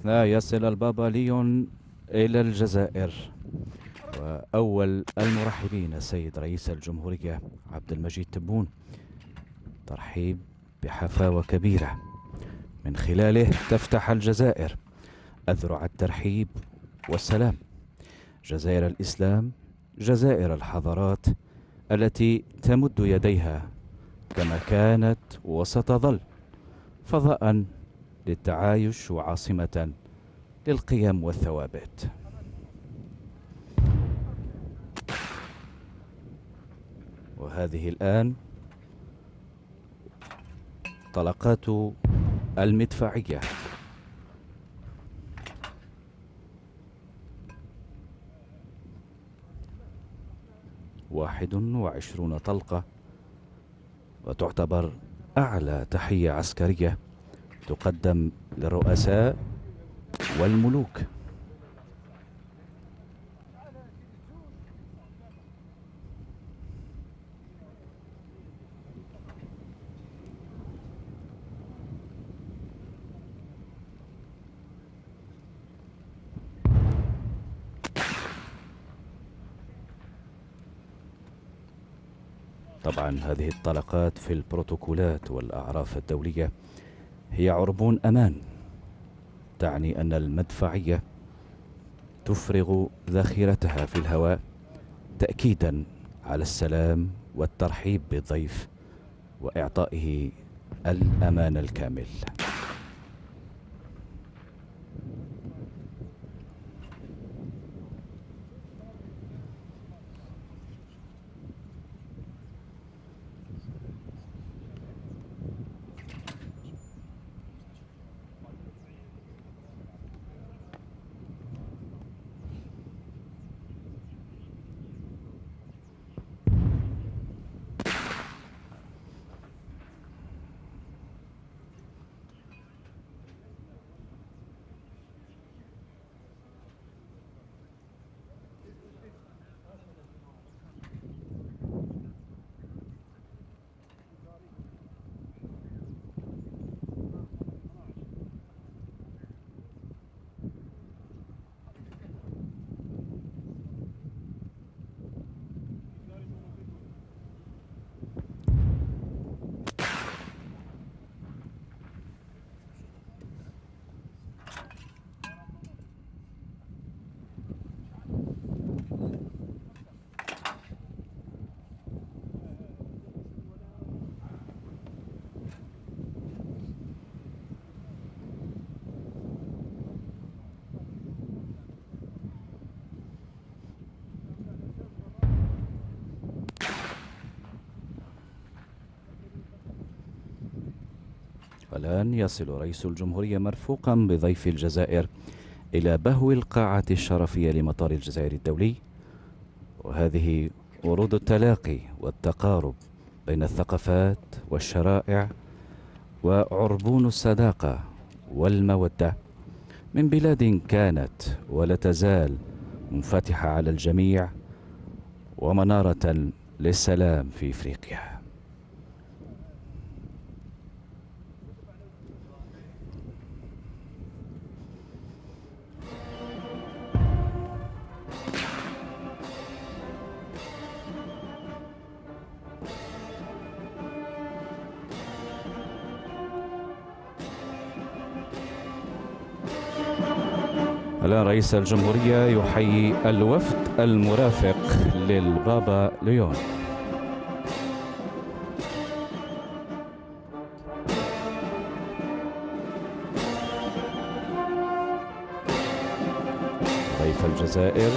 أثناء يصل البابا ليون إلى الجزائر، وأول المرحبين السيد رئيس الجمهورية عبد المجيد تبون، ترحيب بحفاوة كبيرة من خلاله تفتح الجزائر أذرع الترحيب والسلام، جزائر الإسلام، جزائر الحضارات التي تمد يديها كما كانت وستظل فضاء للتعايش وعاصمة للقيم والثوابت. وهذه الآن طلقات المدفعية، 21 طلقة، وتعتبر أعلى تحية عسكرية تقدم للرؤساء والملوك. طبعا هذه الطلقات في البروتوكولات والأعراف الدولية هي عربون أمان، تعني أن المدفعية تفرغ ذخيرتها في الهواء تأكيدا على السلام والترحيب بالضيف وإعطائه الأمان الكامل. والآن يصل رئيس الجمهورية مرفوقا بضيف الجزائر إلى بهو القاعة الشرفية لمطار الجزائر الدولي، وهذه ورود التلاقي والتقارب بين الثقافات والشرائع وعربون الصداقة والمودة من بلاد كانت ولا تزال منفتحة على الجميع ومنارة للسلام في إفريقيا. الآن رئيس الجمهورية يحيي الوفد المرافق للبابا ليون. ضيف الجزائر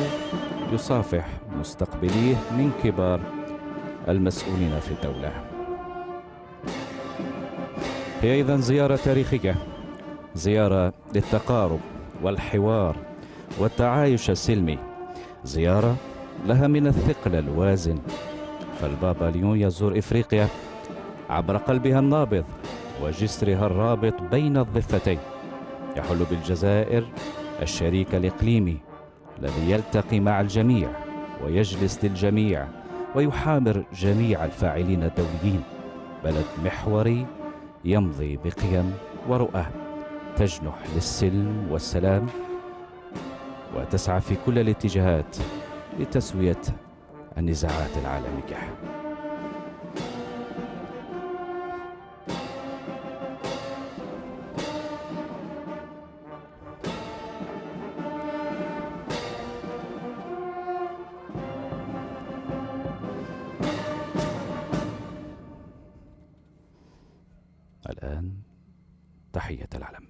يصافح مستقبليه من كبار المسؤولين في الدولة. هي إذن زيارة تاريخية، زيارة للتقارب والحوار والتعايش السلمي، زيارة لها من الثقل الوازن، فالبابا ليون يزور إفريقيا عبر قلبها النابض وجسرها الرابط بين الضفتين، يحل بالجزائر الشريك الإقليمي الذي يلتقي مع الجميع ويجلس للجميع ويحامر جميع الفاعلين الدوليين، بلد محوري يمضي بقيم ورؤى تجنح للسلم والسلام وتسعى في كل الاتجاهات لتسوية النزاعات العالمية. الآن تحية العلم.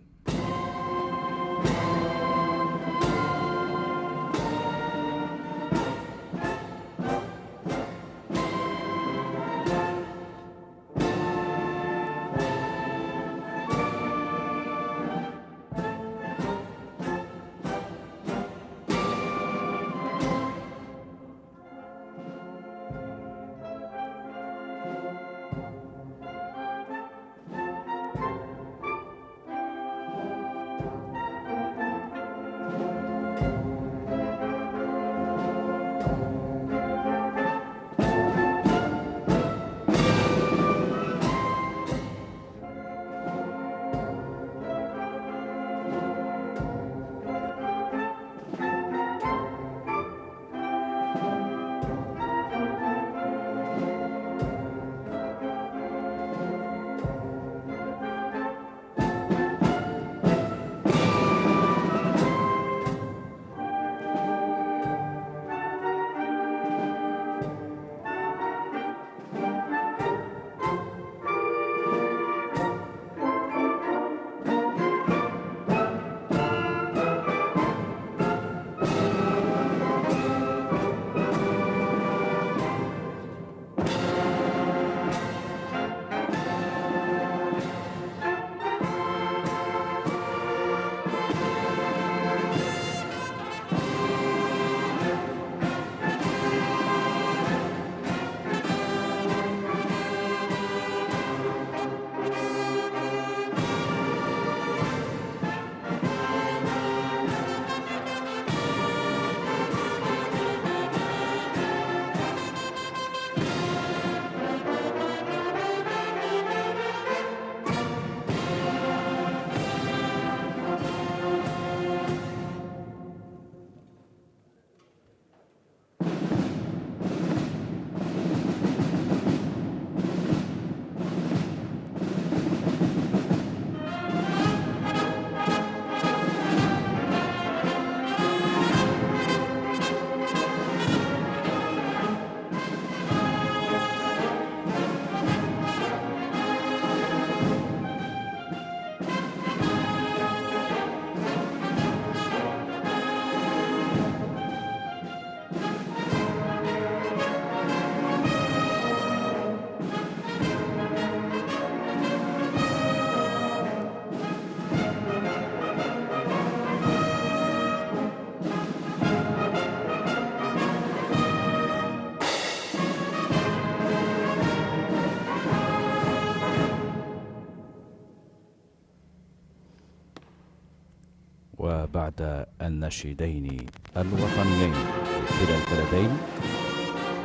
وبعد النشيدين الوطنيين في كلا البلدين،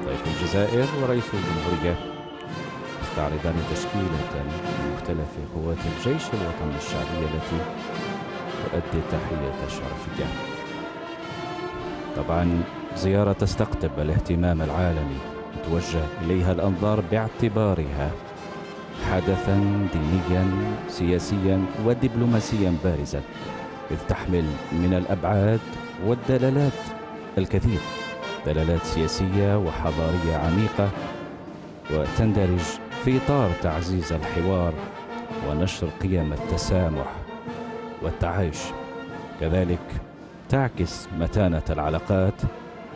ضيف الجزائر ورئيس الجمهورية يستعرضان تشكيلة من مختلف قوات الجيش الوطني الشعبي التي تؤدي التحية الشرفية. طبعا زيارة تستقطب الاهتمام العالمي، توجه إليها الأنظار باعتبارها حدثا دينيا سياسيا ودبلوماسيا بارزا، إذ تحمل من الأبعاد والدلالات الكثير، دلالات سياسية وحضارية عميقة، وتندرج في إطار تعزيز الحوار ونشر قيم التسامح والتعايش. كذلك تعكس متانة العلاقات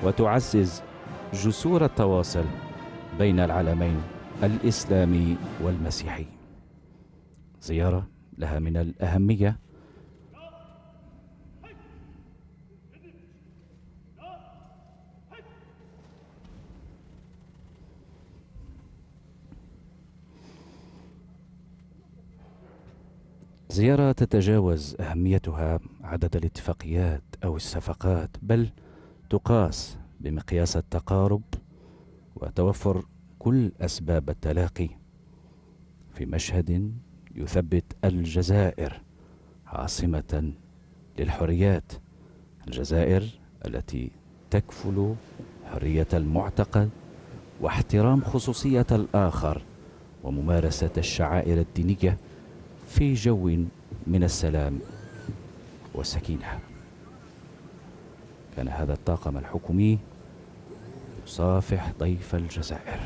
وتعزز جسور التواصل بين العالمين الإسلامي والمسيحي. زيارة لها من الأهمية زيارة تتجاوز أهميتها عدد الاتفاقيات أو الصفقات، بل تقاس بمقياس التقارب وتوفر كل أسباب التلاقي في مشهد يثبت الجزائر عاصمة للحريات، الجزائر التي تكفل حرية المعتقد واحترام خصوصية الآخر وممارسة الشعائر الدينية في جو من السلام والسكينة. كان هذا الطاقم الحكومي يصافح ضيف الجزائر.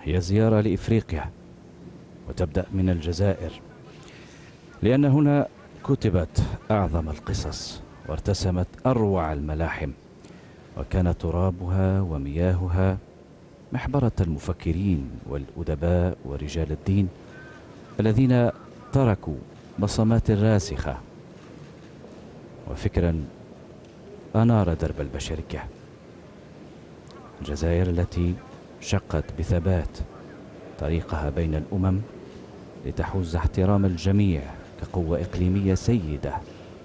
هي زيارة لإفريقيا، وتبدأ من الجزائر، لأن هنا كتبت أعظم القصص وارتسمت أروع الملاحم، وكان ترابها ومياهها محبرة المفكرين والأدباء ورجال الدين الذين تركوا بصمات راسخة وفكرا أنار درب البشرية. الجزائر التي شقت بثبات طريقها بين الأمم لتحوز احترام الجميع كقوة إقليمية سيدة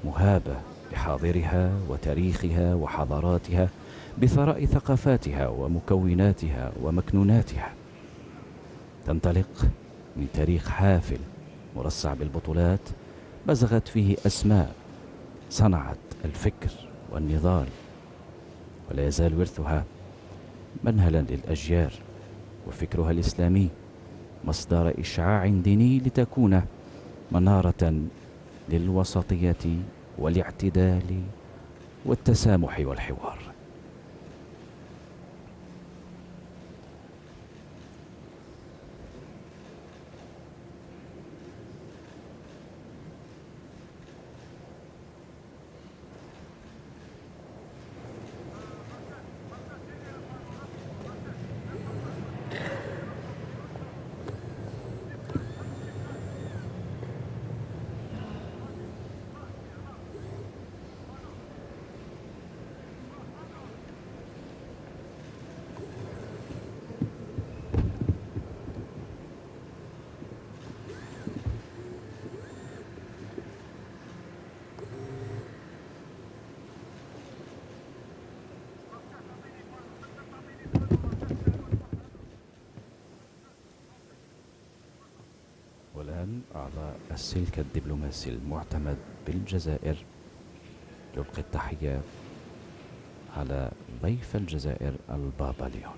مهابة بحاضرها وتاريخها وحضاراتها، بثراء ثقافاتها ومكوناتها ومكنوناتها. تنطلق من تاريخ حافل مرصع بالبطولات بزغت فيه أسماء صنعت الفكر والنضال، ولا يزال ورثها منهلا للأجيال، وفكرها الإسلامي مصدر إشعاع ديني لتكون منارة للوسطية والاعتدال والتسامح والحوار. والآن أعضاء السلك الدبلوماسي المعتمد بالجزائر يلقي التحية على ضيف الجزائر البابا ليون.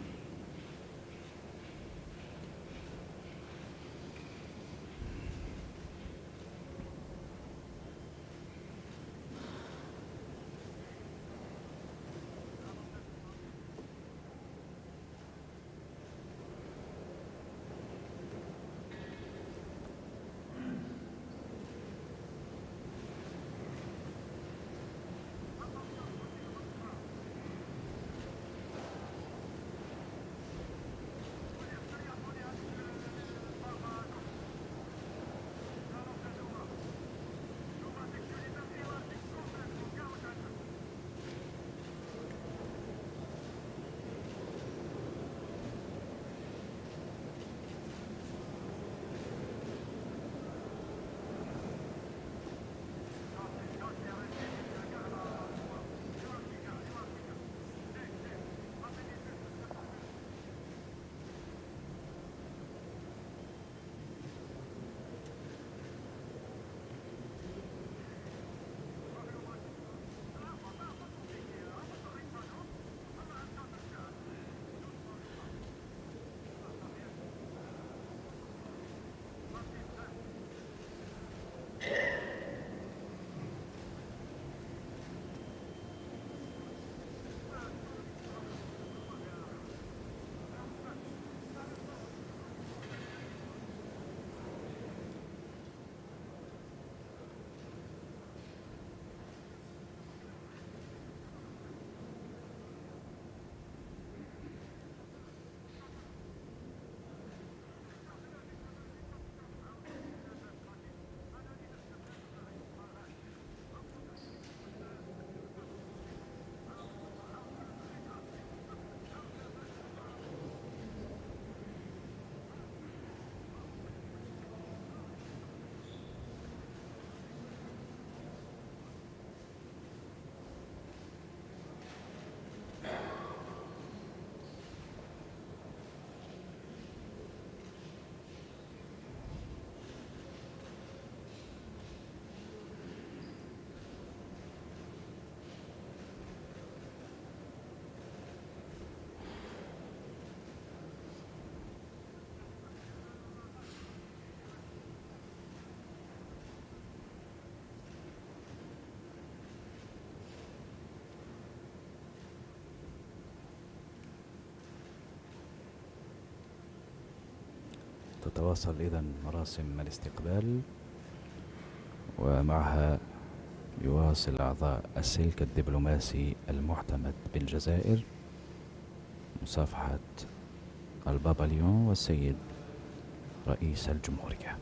تتواصل إذن مراسم الاستقبال، ومعها يواصل أعضاء السلك الدبلوماسي المعتمد بالجزائر مصافحة البابا ليون والسيد رئيس الجمهورية.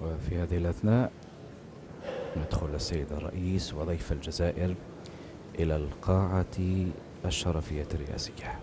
وفي هذه الأثناء ندخل السيد الرئيس وضيف الجزائر إلى القاعة الشرفية الرئاسية.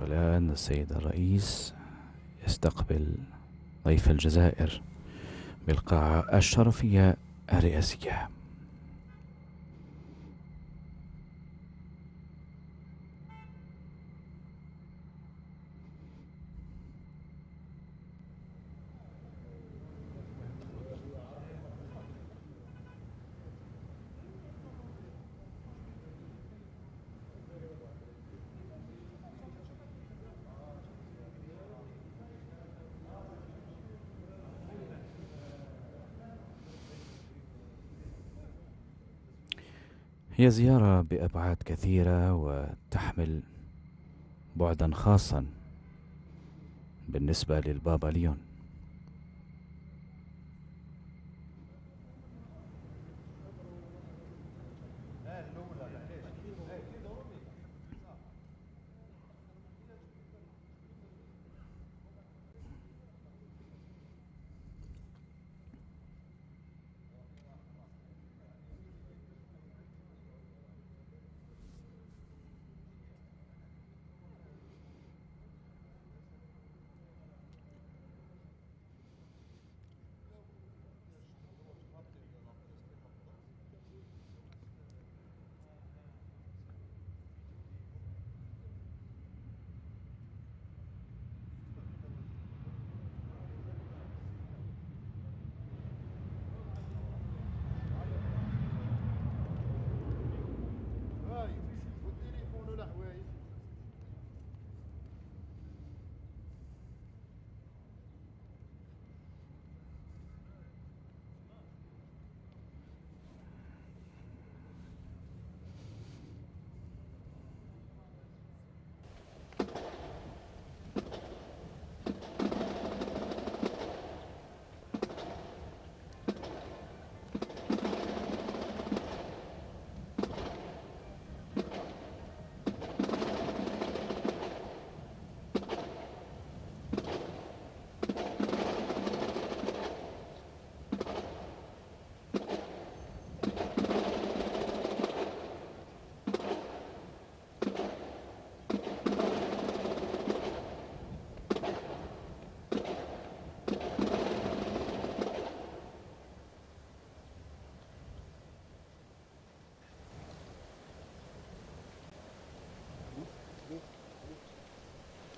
والآن السيد الرئيس يستقبل ضيف الجزائر بالقاعة الشرفية الرئاسية. هي زيارة بأبعاد كثيرة وتحمل بعدا خاصا بالنسبة للبابا ليون.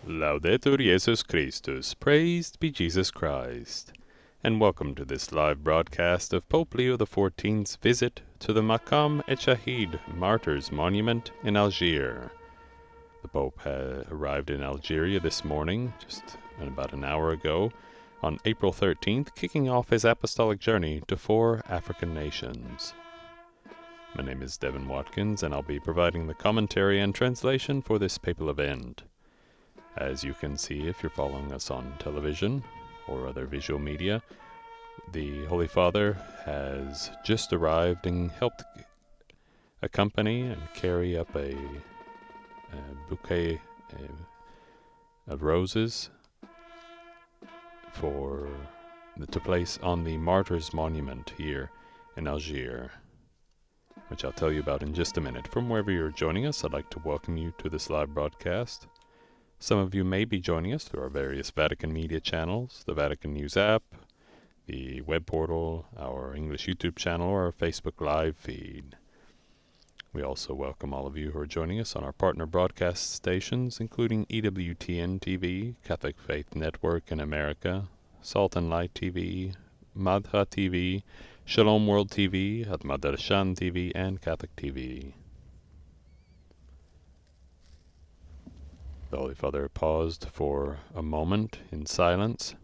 Laudetur Jesus Christus, praised be Jesus Christ, and welcome to this live broadcast of Pope Leo XIV's visit to the Maqam Echahid Martyrs Monument in Algiers. The Pope arrived in Algeria this morning, just about an hour ago, on April 13th, kicking off his apostolic journey to 4 African nations. My name is Devin Watkins, and I'll be providing the commentary and translation for this papal event. As you can see if you're following us on television or other visual media, the Holy Father has just arrived and helped accompany and carry up a bouquet of roses to place on the Martyrs Monument here in Algiers. which I'll tell you about in just a minute. From wherever you're joining us, I'd like to welcome you to this live broadcast. Some of you may be joining us through our various Vatican media channels, the Vatican News app, the web portal, our English YouTube channel, or our Facebook Live feed. We also welcome all of you who are joining us on our partner broadcast stations, including EWTN TV, Catholic Faith Network in America, Salt and Light TV, Madha TV, Shalom World TV, Madrashan TV, and Catholic TV. The Holy Father paused for a moment in silence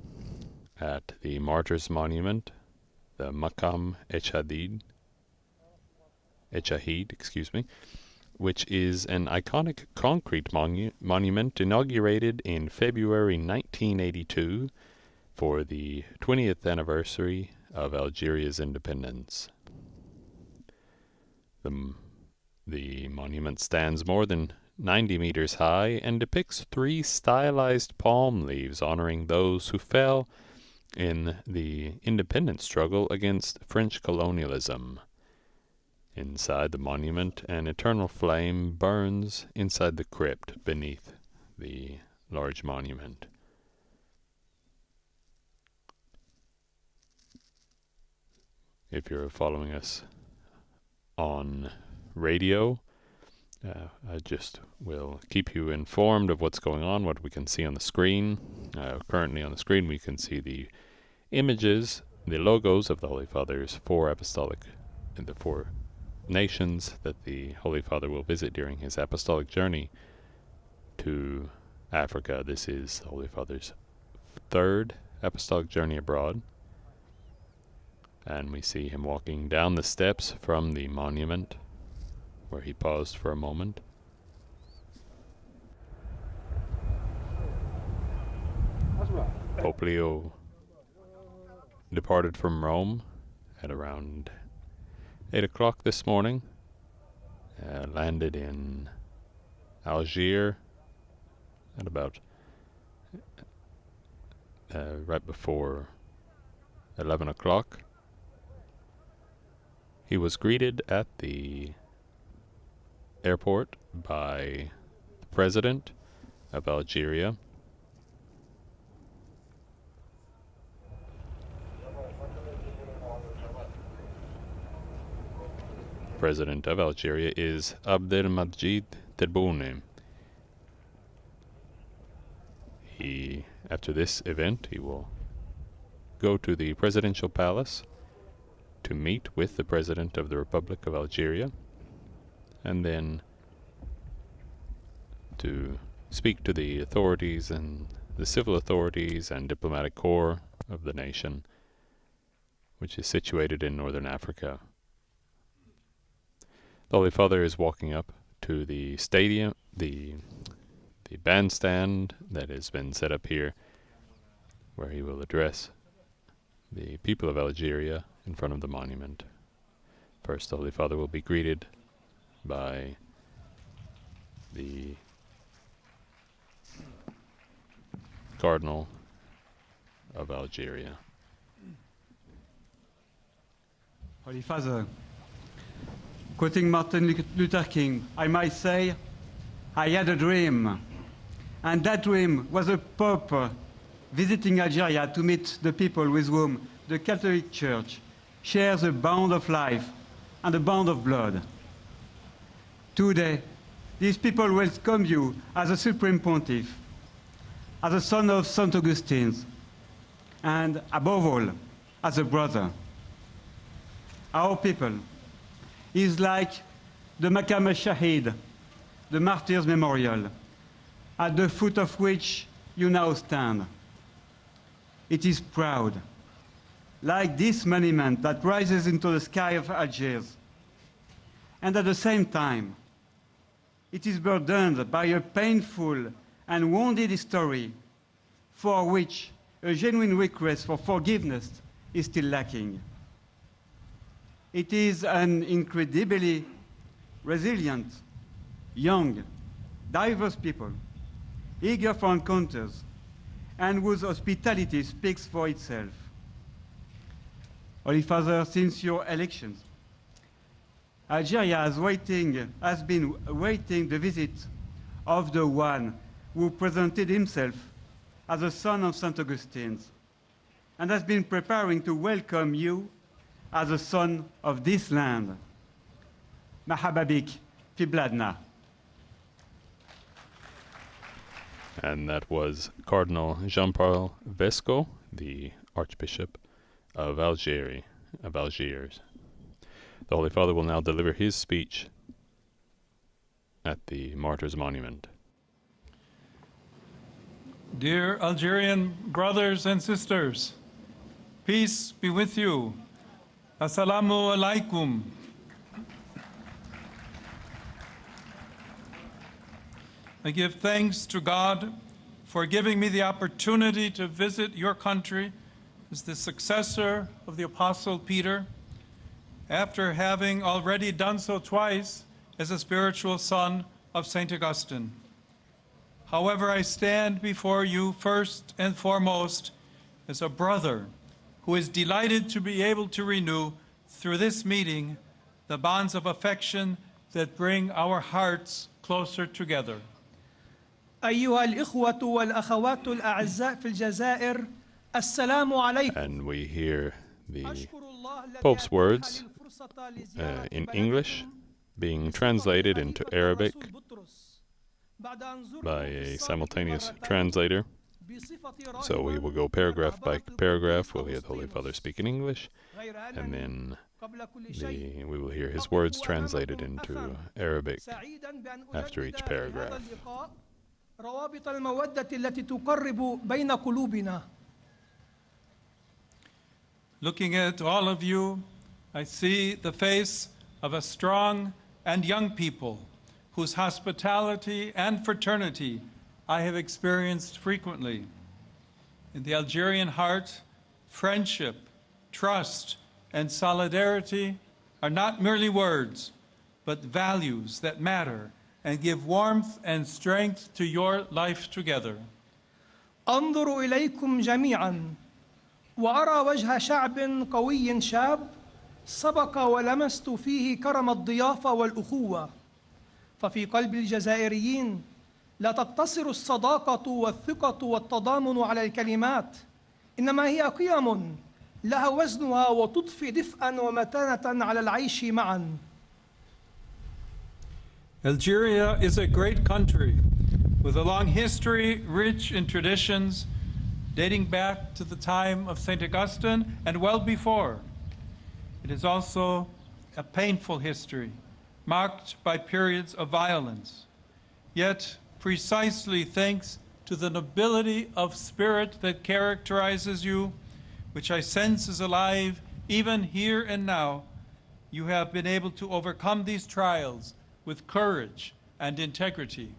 at the Martyrs Monument, the Maqam Echahid, which is an iconic concrete monument inaugurated in February 1982 for the 20th anniversary of Algeria's independence. The monument stands more than 90 meters high and depicts 3 stylized palm leaves honoring those who fell in the independence struggle against French colonialism. Inside the monument, an eternal flame burns inside the crypt beneath the large monument. If you're following us on radio, I just will keep you informed of what's going on, what we can see on the screen. Currently on the screen we can see the images, the logos of the Holy Father's 4 apostolic, and the 4 nations that the Holy Father will visit during his apostolic journey to Africa. This is the Holy Father's 3rd apostolic journey abroad. And we see him walking down the steps from the monument, where he paused for a moment. Pope Leo departed from Rome at around 8 o'clock this morning, landed in Algiers at about right before 11 o'clock. He was greeted at the airport by the President of Algeria, President of Algeria is Abdelmadjid Tebboune. After this event, he will go to the presidential palace to meet with the President of the Republic of Algeria, and then to speak to the authorities and the civil authorities and diplomatic corps of the nation, which is situated in northern Africa. The Holy Father is walking up to the stadium, the bandstand that has been set up here, where he will address the people of Algeria in front of the monument. First, the Holy Father will be greeted by the Cardinal of Algeria. Holy Father, quoting Martin Luther King, I might say, I had a dream, and that dream was a Pope visiting Algeria to meet the people with whom the Catholic Church shares a bond of life and a bond of blood. Today, these people welcome you as a Supreme Pontiff, as a son of St. Augustine, and above all, as a brother. Our people is like the Maqam Echahid, the Martyrs Memorial, at the foot of which you now stand. It is proud, like this monument that rises into the sky of Algiers. And at the same time, it is burdened by a painful and wounded history for which a genuine request for forgiveness is still lacking. It is an incredibly resilient, young, diverse people, eager for encounters, and whose hospitality speaks for itself. Holy Father, since your elections, Algeria has been waiting the visit of the one who presented himself as a son of St. Augustine's, and has been preparing to welcome you as a son of this land. Marhaba bik fi bladna. And that was Cardinal Jean-Paul Vesco, the Archbishop of Algeria, of Algiers. The Holy Father will now deliver his speech at the Martyrs' Monument. Dear Algerian brothers and sisters, peace be with you. Assalamu alaikum. I give thanks to God for giving me the opportunity to visit your country as the successor of the Apostle Peter, after having already done so twice as a spiritual son of St. Augustine. However, I stand before you first and foremost as a brother who is delighted to be able to renew through this meeting the bonds of affection that bring our hearts closer together. أيها الإخوة والأخوات الأعزاء في الجزائر السلام عليكم. And we hear the Pope's words in English being translated into Arabic by a simultaneous translator. So we will go paragraph by paragraph. We'll hear the Holy Father speak in English, and then we will hear his words translated into Arabic after each paragraph. روابط المودة التي تقرب بين قلوبنا. Looking at all of you, I see the face of a strong and young people whose hospitality and fraternity I have experienced frequently. In the Algerian heart, friendship, trust, and solidarity are not merely words, but values that matter and give warmth and strength to your life together. أنظر إليكم جميعاً وأرى وجه شعب قوي شاب سبق ولمست فيه كرم الضيافة والأخوة. ففي قلب الجزائريين لا تقتصر الصداقة والثقة والتضامن على الكلمات، إنما هي قيم لها وزنها وتضفي دفئاً ومتانة على العيش معاً. Algeria is a great country with a long history rich in traditions dating back to the time of St. Augustine and well before. It is also a painful history marked by periods of violence. Yet, precisely thanks to the nobility of spirit that characterizes you, which I sense is alive even here and now, you have been able to overcome these trials with courage and integrity.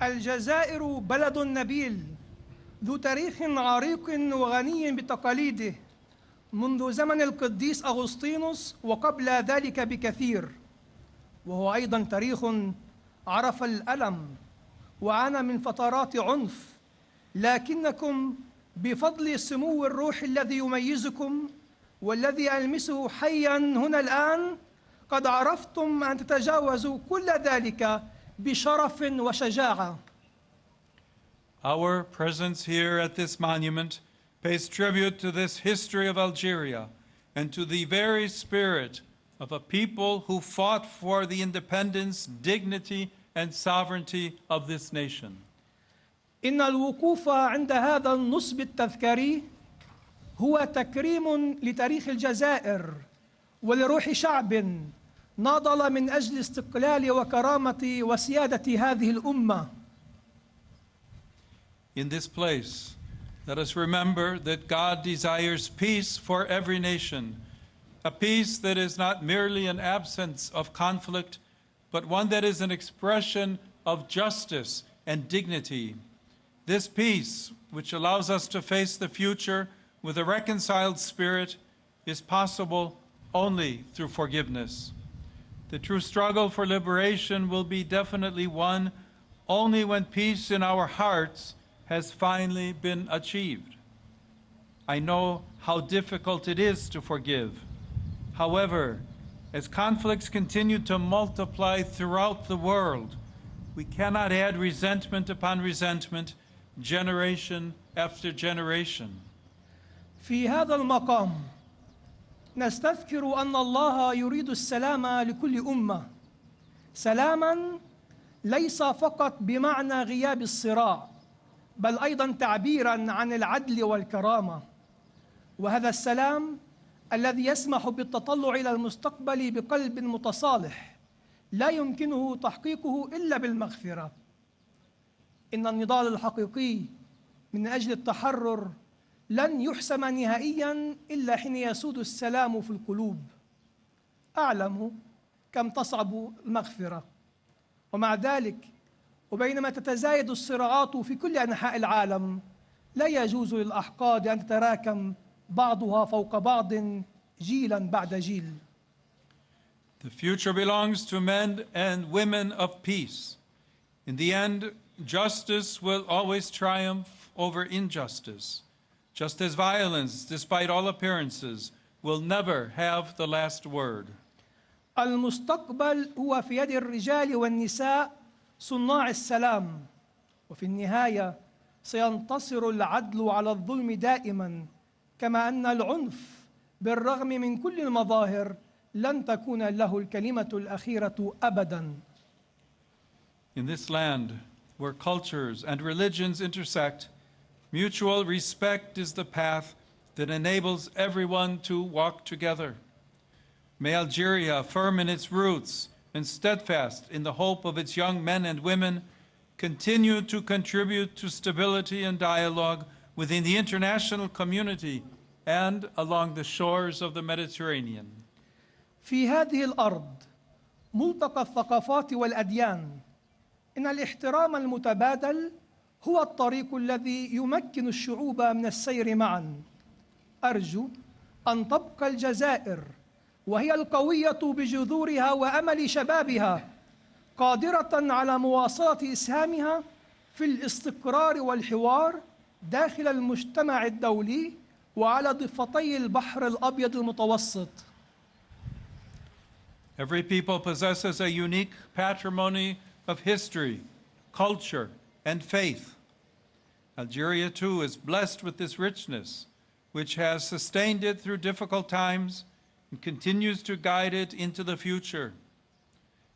الجزائر بلد نبيل ذو تاريخ عريق وغني بتقاليده منذ زمن القديس أغسطينوس وقبل ذلك بكثير، وهو أيضا تاريخ عرف الألم وعانى من فترات عنف، لكنكم بفضل سمو الروح الذي يميزكم والذي ألمسه حيا هنا الآن قد عرفتم أن تتجاوزوا كل ذلك بشرف وشجاعة. Our presence here at this monument pays tribute to this history of Algeria and to the very spirit of a people who fought for the independence, dignity, and sovereignty of this nation. إن الوقوف عند هذا النصب التذكاري هو تكريم لتاريخ الجزائر ولروح شعب ناضل من أجل استقلال وكرامة وسيادة هذه الأمة. In this place, let us remember that God desires peace for every nation, a peace that is not merely an absence of conflict, but one that is an expression of justice and dignity. This peace, which allows us to face the future with a reconciled spirit, is possible only through forgiveness. The true struggle for liberation will be definitely won only when peace in our hearts has finally been achieved. I know how difficult it is to forgive. However, As conflicts continue to multiply throughout the world, we cannot add resentment upon resentment, generation after generation. في هذا المقام نستذكر أن الله يريد السلام لكل أمة، سلاما ليس فقط بمعنى غياب الصراع، بل أيضا تعبيرا عن العدل والكرامة. وهذا السلام الذي يسمح بالتطلع إلى المستقبل بقلب متصالح لا يمكنه تحقيقه إلا بالمغفرة. إن النضال الحقيقي من أجل التحرر لن يحسم نهائيا إلا حين يسود السلام في القلوب. أعلم كم تصعب المغفرة، ومع ذلك وبينما تتزايد الصراعات في كل أنحاء العالم لا يجوز للأحقاد أن تتراكم بعضها فوق بعض جيلا بعد جيل. The future belongs to men and women of peace. In the end, justice will always triumph over injustice, just as violence, despite all appearances, will never have the last word. المستقبل هو في يد الرجال والنساء صناع السلام، وفي النهاية سينتصر العدل على الظلم دائما، كما أن العنف بالرغم من كل المظاهر لن تكون له الكلمة الأخيرة أبدا. In this land, where cultures and religions intersect, mutual respect is the path that enables everyone to walk together. May Algeria, firm in its roots and steadfast in the hope of its young men and women, continue to contribute to stability and dialogue within the international community and along the shores of the Mediterranean. في هذه الأرض ملتقى الثقافات والأديان، إن الاحترام المتبادل هو الطريق الذي يمكن الشعوب من السير معا. أرجو أن تبقى الجزائر وهي القوية بجذورها وأمل شبابها قادرة على مواصلة إسهامها في الاستقرار والحوار داخل المجتمع الدولي وعلى ضفتي البحر الأبيض المتوسط. Every people possesses a unique patrimony of history, culture, and faith. Algeria, too, is blessed with this richness, which has sustained it through difficult times and continues to guide it into the future.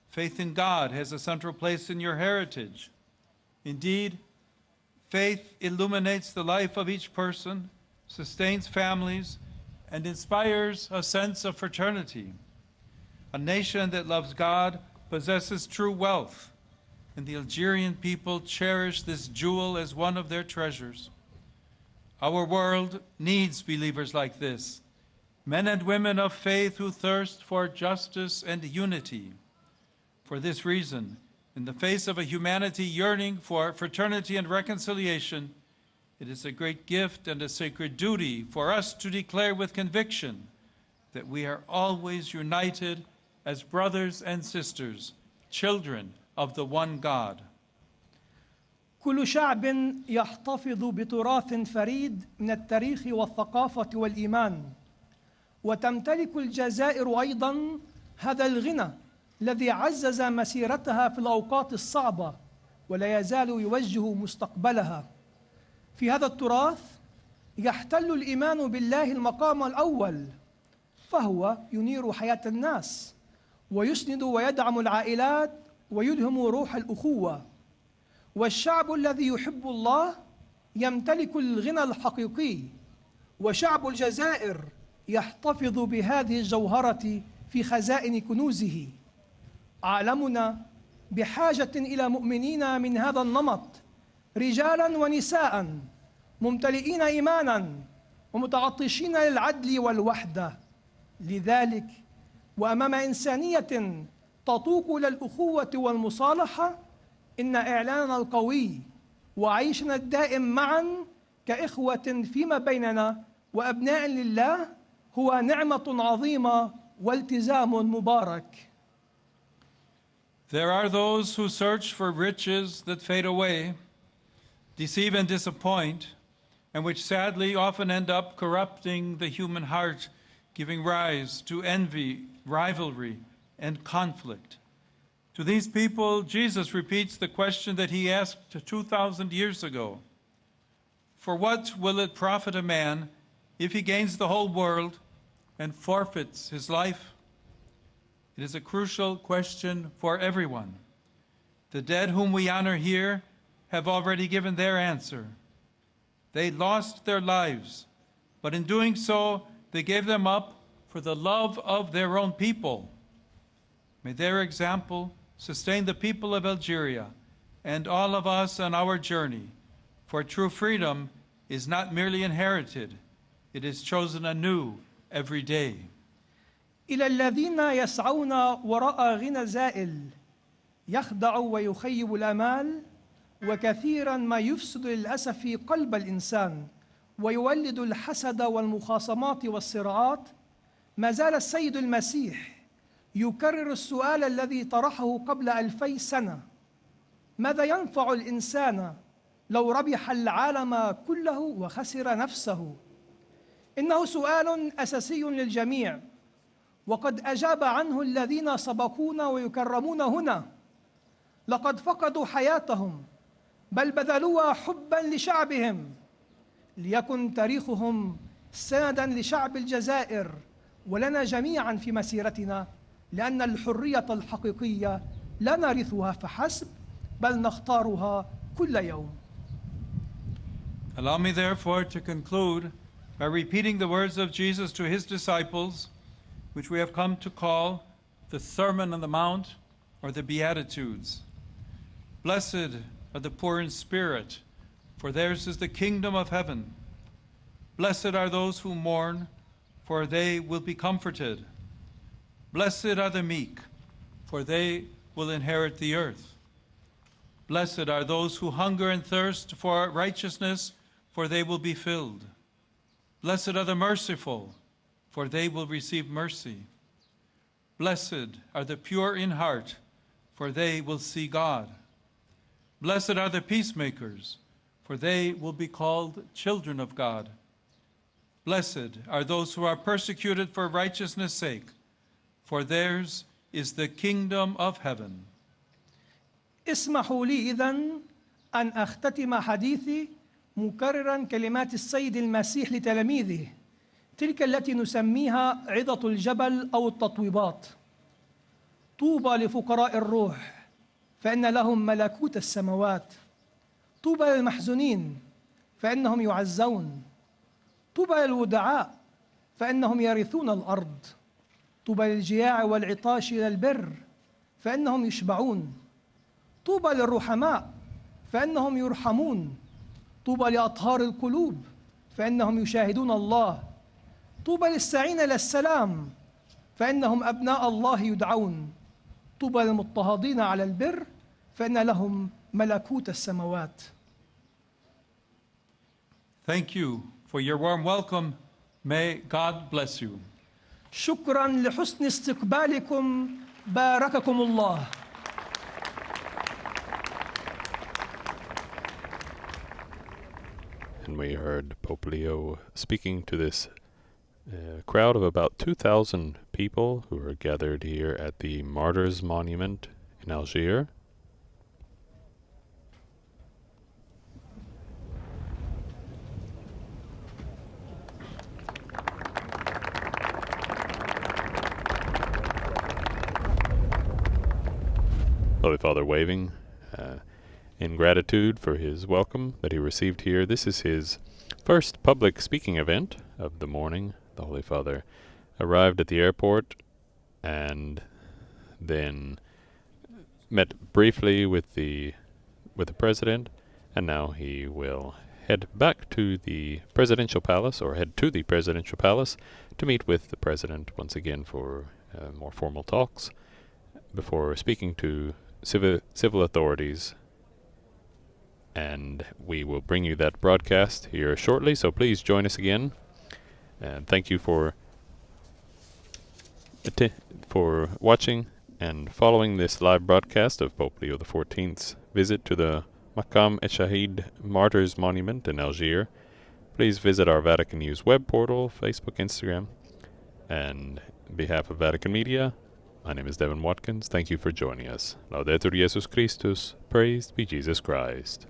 Faith in God has a central place in your heritage. Indeed, faith illuminates the life of each person, sustains families, and inspires a sense of fraternity. A nation that loves God possesses true wealth, and the Algerian people cherish this jewel as one of their treasures. Our world needs believers like this, men and women of faith who thirst for justice and unity. For this reason, in the face of a humanity yearning for fraternity and reconciliation, it is a great gift and a sacred duty for us to declare with conviction that we are always united as brothers and sisters, children of the one God. كل شعب يحتفظ بتراث فريد من التاريخ والثقافة والإيمان، وتمتلك الجزائر أيضا هذا الغنى الذي عزز مسيرتها في الأوقات الصعبة ولا يزال يوجه مستقبلها. في هذا التراث يحتل الإيمان بالله المقام الأول، فهو ينير حياة الناس ويسند ويدعم العائلات ويلهم روح الأخوة. والشعب الذي يحب الله يمتلك الغنى الحقيقي، وشعب الجزائر يحتفظ بهذه الجوهرة في خزائن كنوزه. عالمنا بحاجة إلى مؤمنين من هذا النمط، رجالا ونساء ممتلئين إيمانا ومتعطشين للعدل والوحدة. لذلك وأمام إنسانية تطوق إلى الأخوة والمصالحة، إن إعلاننا القوي وعيشنا الدائم معا كإخوة فيما بيننا وأبناء لله هو نعمة عظيمة والتزام مبارك. There are those who search for riches that fade away, deceive and disappoint, and which sadly often end up corrupting the human heart giving rise to envy, rivalry, and conflict. To these people, Jesus repeats the question that he asked 2,000 years ago. For what will it profit a man if he gains the whole world and forfeits his life? It is a crucial question for everyone. The dead whom we honor here have already given their answer. They lost their lives, but in doing so, they gave them up for the love of their own people. May their example sustain the people of Algeria and all of us on our journey, for true freedom is not merely inherited, it is chosen anew every day. إلى الذين يسعون وراء غنى زائل يخدع ويخيب الآمال وكثيرا ما يفسد للأسف قلب الإنسان ويولد الحسد والمخاصمات والصراعات، ما زال السيد المسيح يكرر السؤال الذي طرحه قبل 2000 سنة: ماذا ينفع الإنسان لو ربح العالم كله وخسر نفسه؟ إنه سؤال أساسي للجميع، وقد أجاب عنه الذين سبقونا ويكرمون هنا. لقد فقدوا حياتهم بل بذلوها حبا لشعبهم، ليكن تاريخهم سندا لشعب الجزائر ولنا جميعا في مسيرتنا، لأن الحرية الحقيقية لا نرثها فحسب بل نختارها كل يوم. Allow me therefore to conclude by repeating the words of Jesus to his disciples, which we have come to call the Sermon on the Mount or the Beatitudes. Blessed are the poor in spirit, for theirs is the kingdom of heaven. Blessed are those who mourn, for they will be comforted. Blessed are the meek, for they will inherit the earth. Blessed are those who hunger and thirst for righteousness, for they will be filled. Blessed are the merciful, for they will receive mercy. Blessed are the pure in heart, for they will see God. Blessed are the peacemakers, for they will be called children of God. Blessed are those who are persecuted for righteousness' sake, for theirs is the kingdom of heaven. اسمحوا لي إذن أن أختتم حديثي مكررا كلمات السيد المسيح لتلاميذه، تلك التي نسميها عظة الجبل أو التطويبات. طوبى لفقراء الروح فإن لهم ملكوت السماوات. طوبى للمحزونين فإنهم يعزون. طوبى للودعاء فإنهم يرثون الأرض. طوبى للجياع والعطاش إلى البر فإنهم يشبعون. طوبى للرحماء فإنهم يرحمون. طوبى لأطهار القلوب فإنهم يشاهدون الله. طوبى للساعين إلى السلام فإنهم أبناء الله يدعون. طوبى للمضطهدين على البر فإن لهم ملكوت السماوات. Thank you for your warm welcome. May God bless you. شكرا لحسن استقبالكم، بارككم الله. And we heard Pope Leo speaking to this crowd of about 2,000 people who are gathered here at the Martyrs Monument in Algiers. Holy Father waving in gratitude for his welcome that he received here. This is his first public speaking event of the morning. The Holy Father arrived at the airport and then met briefly with the president, and now he will head back to the presidential palace, or head to the presidential palace to meet with the president once again for more formal talks before speaking to civil authorities. And we will bring you that broadcast here shortly, so please join us again. And thank you for watching and following this live broadcast of Pope Leo XIV's visit to the Maqam Echahid Martyrs Monument in Algiers. Please visit our Vatican News web portal, Facebook, Instagram, And on behalf of Vatican Media, my name is Devin Watkins. Thank you for joining us. Laudetur Jesus Christus. Praised be Jesus Christ.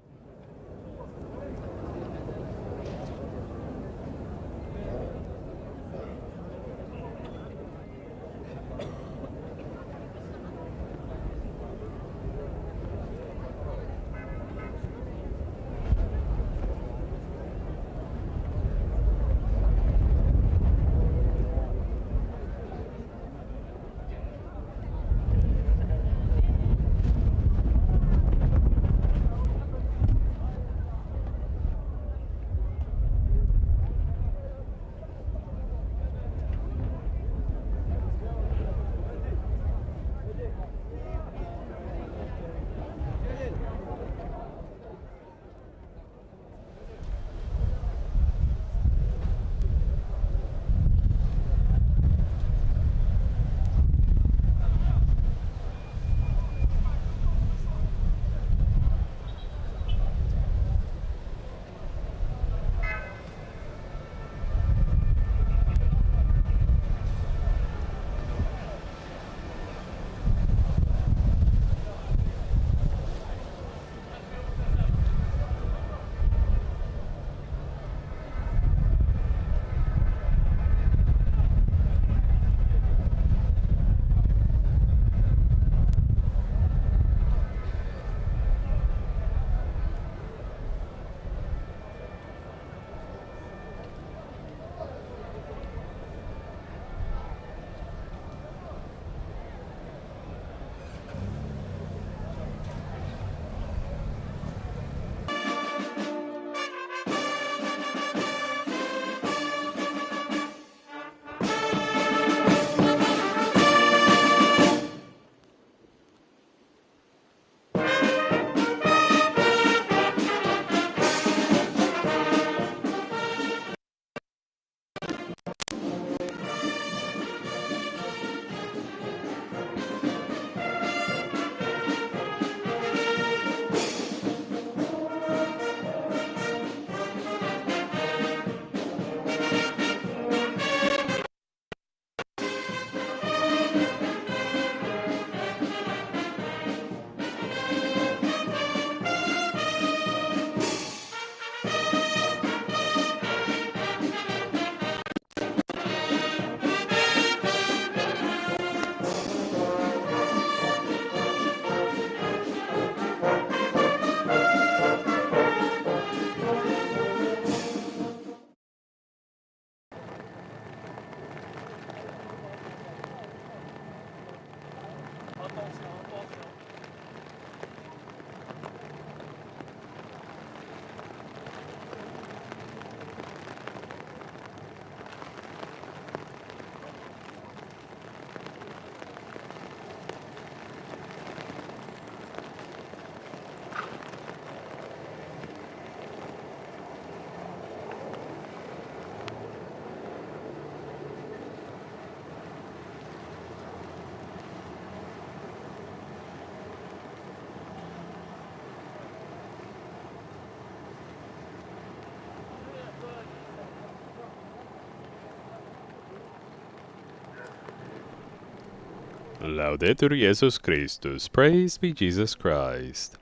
Laudetur Jesus Christus. Praise be Jesus Christ.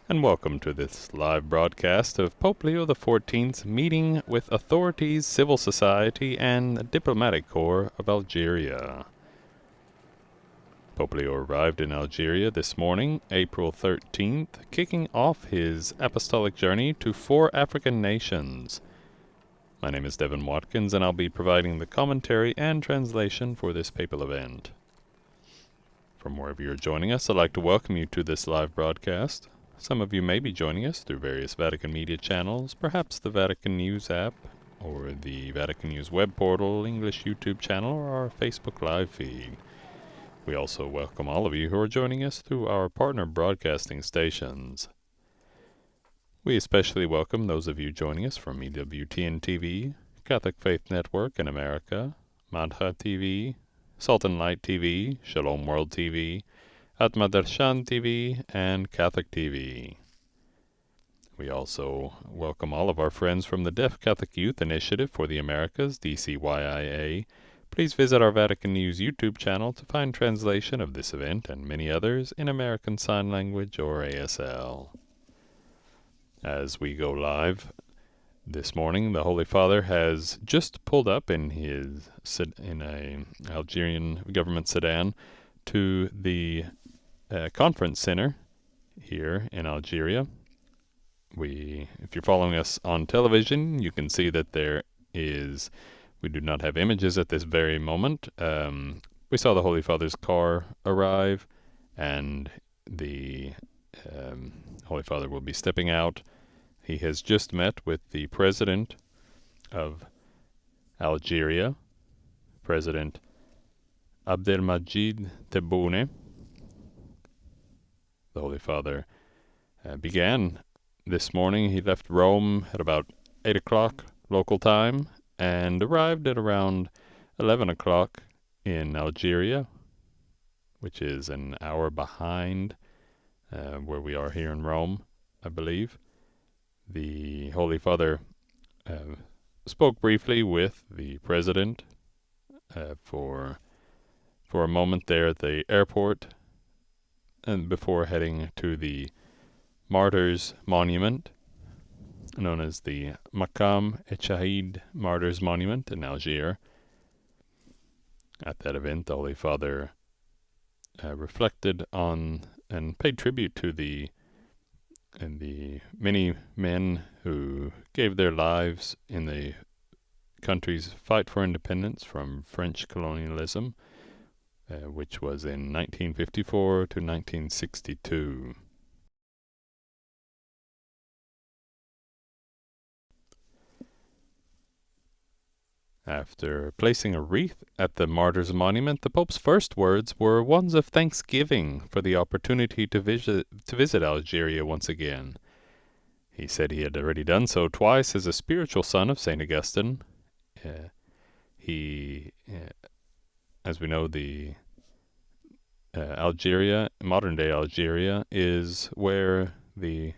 And welcome to this live broadcast of Pope Leo XIV's meeting with authorities, civil society, and the diplomatic corps of Algeria. Pope Leo arrived in Algeria this morning, April 13th, kicking off his apostolic journey to 4 African nations. My name is Devin Watkins, and I'll be providing the commentary and translation for this papal event. From wherever you're joining us, I'd like to welcome you to this live broadcast. Some of you may be joining us through various Vatican media channels, perhaps the Vatican News app, or the Vatican News web portal, English YouTube channel, or our Facebook Live feed. We also welcome all of you who are joining us through our partner broadcasting stations. We especially welcome those of you joining us from EWTN TV, Catholic Faith Network in America, Madha TV, Sultan Light TV, Shalom World TV, Atmadarshan TV, and Catholic TV. We also welcome all of our friends from the Deaf Catholic Youth Initiative for the Americas, DCYIA, Please visit our Vatican News YouTube channel to find translation of this event and many others in American Sign Language or ASL. As we go live this morning, the Holy Father has just pulled up in a Algerian government sedan to the conference center here in Algeria. If you're following us on television, you can see that we do not have images at this very moment. We saw the Holy Father's car arrive, and the Holy Father will be stepping out. He has just met with the President of Algeria, President Abdelmajid Tebboune. The Holy Father began this morning. He left Rome at about 8 o'clock local time and arrived at around 11 o'clock in Algeria, which is an hour behind where we are here in Rome, I believe. The Holy Father spoke briefly with the President for a moment there at the airport, and before heading to the Martyrs Monument, known as the Maqam Echahid Martyrs Monument in Algiers. At that event, the Holy Father reflected on and paid tribute to the many men who gave their lives in the country's fight for independence from French colonialism, which was in 1954 to 1962. After placing a wreath at the Martyrs Monument, the Pope's first words were ones of thanksgiving for the opportunity to visit Algeria once again. He said he had already done so twice as a spiritual son of St. Augustine. As we know, the Algeria, modern-day Algeria, is where the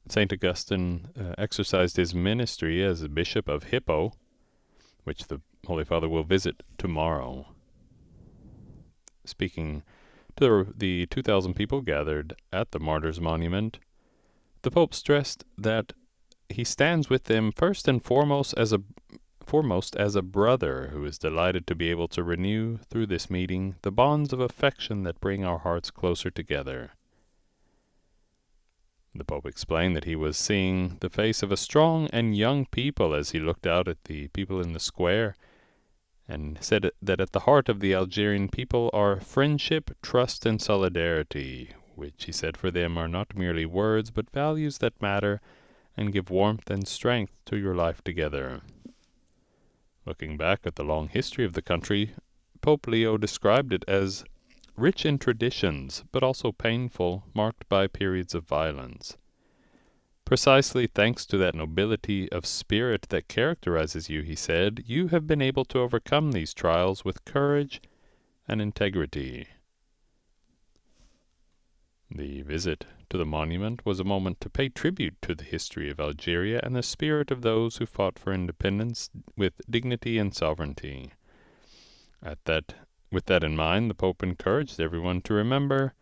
St. Augustine exercised his ministry as a bishop of Hippo, which the Holy Father will visit tomorrow. Speaking to the 2,000 people gathered at the Martyrs Monument, the Pope stressed that he stands with them first and foremost as a brother who is delighted to be able to renew through this meeting the bonds of affection that bring our hearts closer together. The Pope explained that he was seeing the face of a strong and young people as he looked out at the people in the square, and said that at the heart of the Algerian people are friendship, trust, and solidarity, which he said for them are not merely words but values that matter and give warmth and strength to your life together. Looking back at the long history of the country, Pope Leo described it as rich in traditions, but also painful, marked by periods of violence. Precisely thanks to that nobility of spirit that characterizes you, he said, you have been able to overcome these trials with courage and integrity. The visit to the monument was a moment to pay tribute to the history of Algeria and the spirit of those who fought for independence with dignity and sovereignty. With that in mind, the Pope encouraged everyone to remember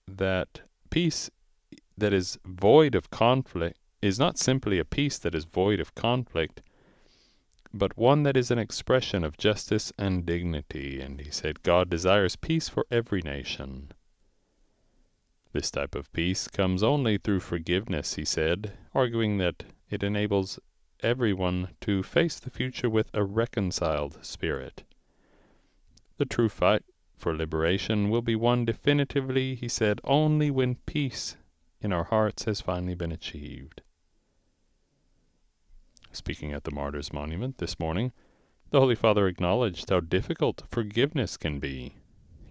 that peace that is void of conflict is not simply a peace that is void of conflict, but one that is an expression of justice and dignity. And he said, God desires peace for every nation. This type of peace comes only through forgiveness, he said, arguing that it enables everyone to face the future with a reconciled spirit. The true fight for liberation will be won definitively, he said, only when peace in our hearts has finally been achieved. Speaking at the Martyrs Monument this morning, the Holy Father acknowledged how difficult forgiveness can be.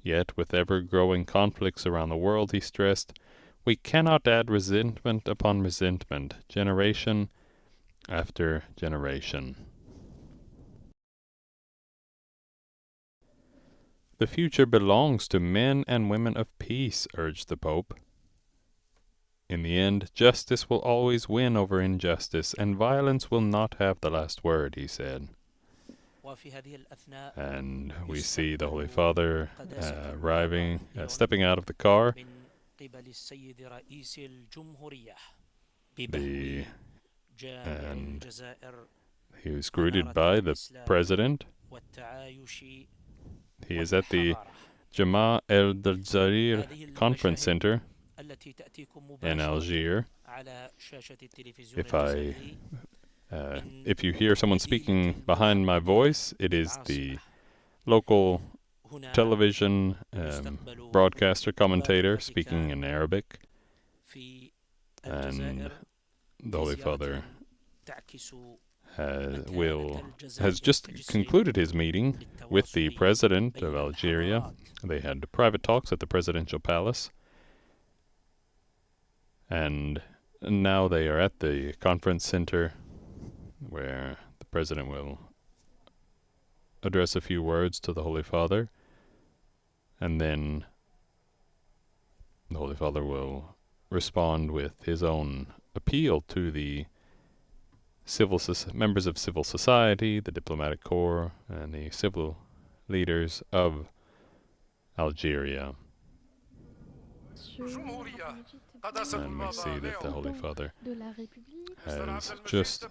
Yet, with ever-growing conflicts around the world, he stressed, we cannot add resentment upon resentment, generation after generation. The future belongs to men and women of peace, urged the Pope. In the end, justice will always win over injustice, and violence will not have the last word, he said. And we see the Holy Father stepping out of the car. And he was greeted by the President. He is at the Jama el-Algeria Conference Center in Algiers. If you hear someone speaking behind my voice, it is the local television broadcaster commentator speaking in Arabic. And the Holy Father has just concluded his meeting with the President of Algeria. They had private talks at the Presidential Palace. And now they are at the conference center where the President will address a few words to the Holy Father. And then the Holy Father will respond with his own appeal to the members of civil society, the diplomatic corps, and the civil leaders of Algeria. And we see that the Holy Father has just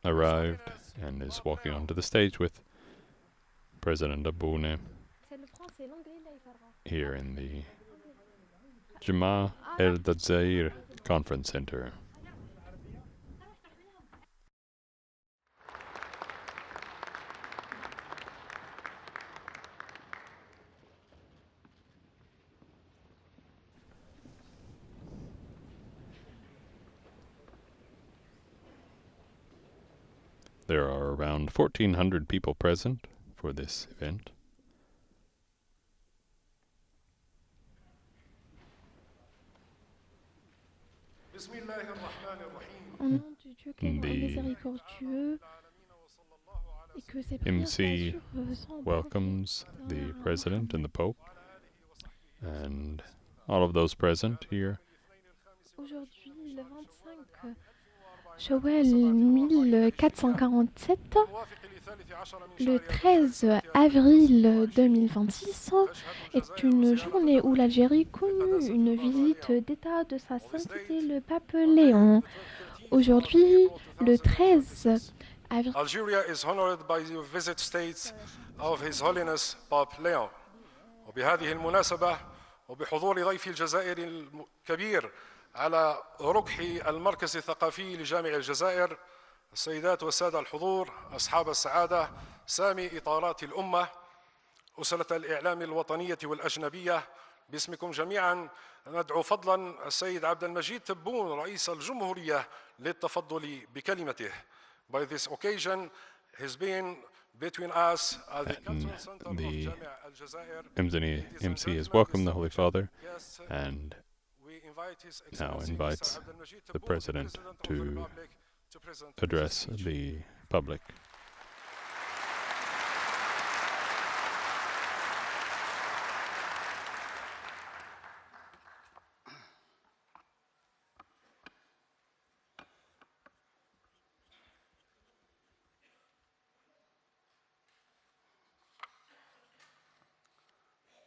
arrived and is walking onto the stage with President Aboune here in the Jama el-Algeria Conference Center. There are around 1,400 people present for this event. Au nom du Dieu qui est grand et miséricordieux, et que ses prières MC welcomes the President and the Pope and all of those present here. Aujourd'hui, le 25 Shawwal 1447, le 13 avril 2026 est une journée où l'Algérie connut une visite d'État de sa sainteté le pape Léon. Aujourd'hui, le 13 avril. Algeria is honored by the visit states of His Holiness Pope Leon. وبهذه المناسبة وبحضور ضيف الجزائر الكبير على ركح المركز الثقافي لجامع الجزائر، السيدات والسادة الحضور، أصحاب السعادة، سامي إطارات الأمة، أسرة الإعلام الوطنية والأجنبية، باسمكم جميعا ندعو فضلا السيد عبد المجيد تبون رئيس الجمهورية للتفضل بكلمته. By this occasion, has been between us at the Cultural Center of Jami'a al-Jazair. MC has welcomed the Holy Father and now invites the President to address the public.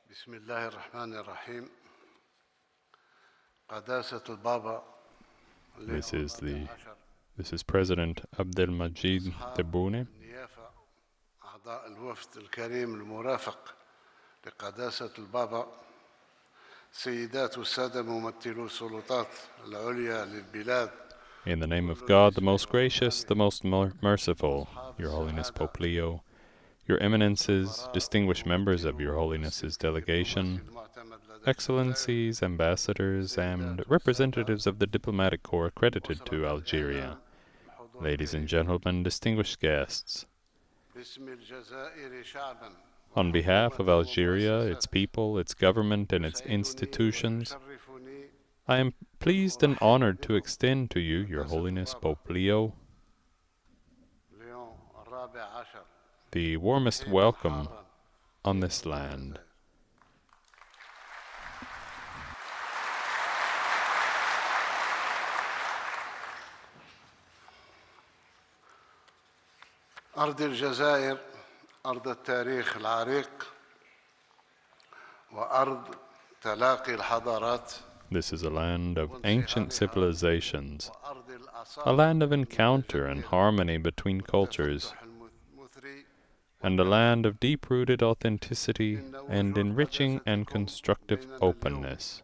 بسم الله الرحمن الرحيم. قداسة البابا. This is President Abdelmajid Tebboune. أعضاء الوفد الكريم المرافق لقداسة البابا، سيدات والسادة ممثلو السلطات العليا للبلاد. In the name of God, the most gracious, the most merciful, Your Holiness Pope Leo, Your Eminences, distinguished members of Your Holiness's delegation, Excellencies, ambassadors, and representatives of the diplomatic corps accredited to Algeria, ladies and gentlemen, distinguished guests. On behalf of Algeria, its people, its government, and its institutions, I am pleased and honored to extend to you, Your Holiness Pope Leo, the warmest welcome on this land. أرض الجزائر أرض التاريخ العريق وأرض تلاقي الحضارات. This is a land of ancient civilizations, a land of encounter and harmony between cultures, and a land of deep-rooted authenticity and enriching and constructive openness.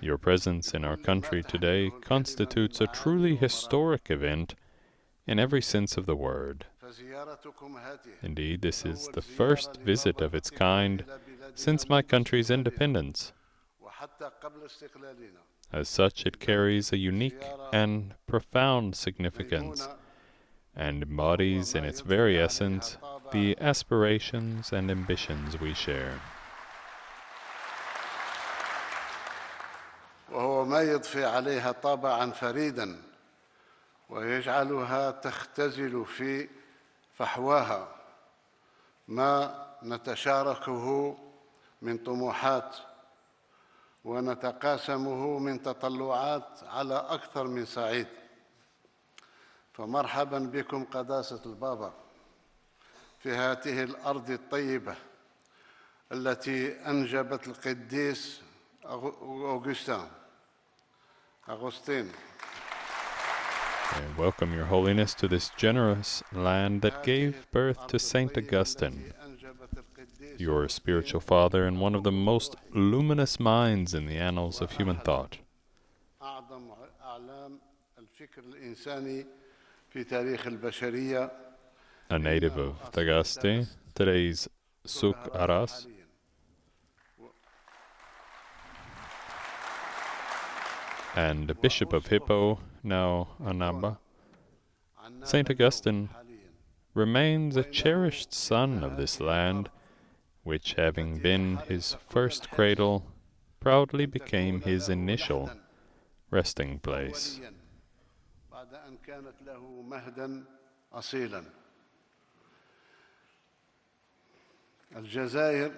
Your presence in our country today constitutes a truly historic event in every sense of the word. Indeed, this is the first visit of its kind since my country's independence. As such, it carries a unique and profound significance and embodies in its very essence the aspirations and ambitions we share. وهو ما يضفي عليها طابعا فريدا ويجعلها تختزل في فحواها ما نتشاركه من طموحات ونتقاسمه من تطلعات على أكثر من صعيد. فمرحبا بكم قداسة البابا في هذه الأرض الطيبة التي أنجبت القديس Augustine. I welcome Your Holiness to this generous land that gave birth to Saint Augustine, your spiritual father and one of the most luminous minds in the annals of human thought. A native of Tagaste, today's Suk Aras, and Bishop of Hippo, now Annaba, Saint Augustine remains a cherished son of this land, which, having been his first cradle, proudly became his initial resting place. الجزائر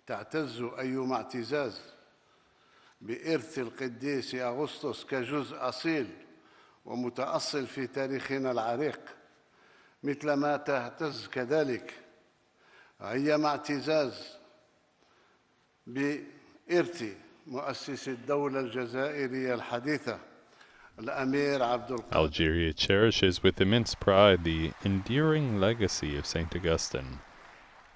تعتز أيما اعتزاز بإرث القديس أغسطس كجزء أصيل ومتأصل في تاريخنا العريق، مثلما تهتز كذلك أيما اعتزاز بإرث مؤسس الدولة الجزائرية الحديثة الأمير عبد القادر. Algeria cherishes with immense pride the enduring legacy of Saint Augustine,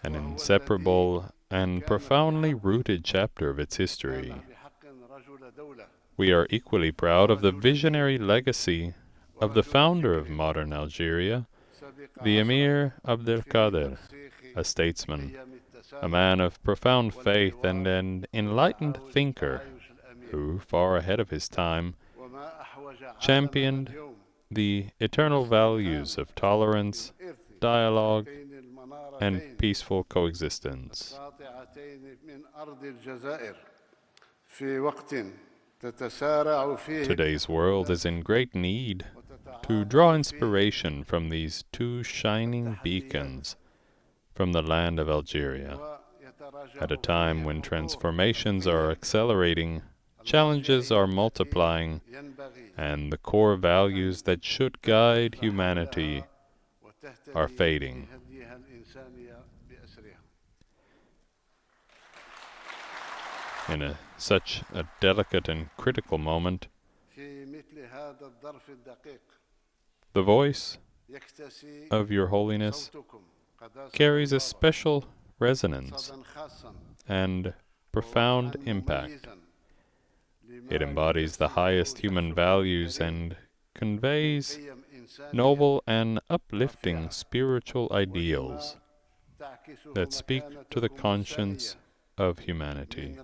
an inseparable and profoundly rooted chapter of its history. We are equally proud of the visionary legacy of the founder of modern Algeria, the Emir Abdelkader, a statesman, a man of profound faith and an enlightened thinker who, far ahead of his time, championed the eternal values of tolerance, dialogue, and peaceful coexistence. Today's world is in great need to draw inspiration from these two shining beacons from the land of Algeria. At a time when transformations are accelerating, challenges are multiplying, and the core values that should guide humanity are fading. In such a delicate and critical moment, the voice of Your Holiness carries a special resonance and profound impact. It embodies the highest human values and conveys noble and uplifting spiritual ideals that speak to the conscience of humanity.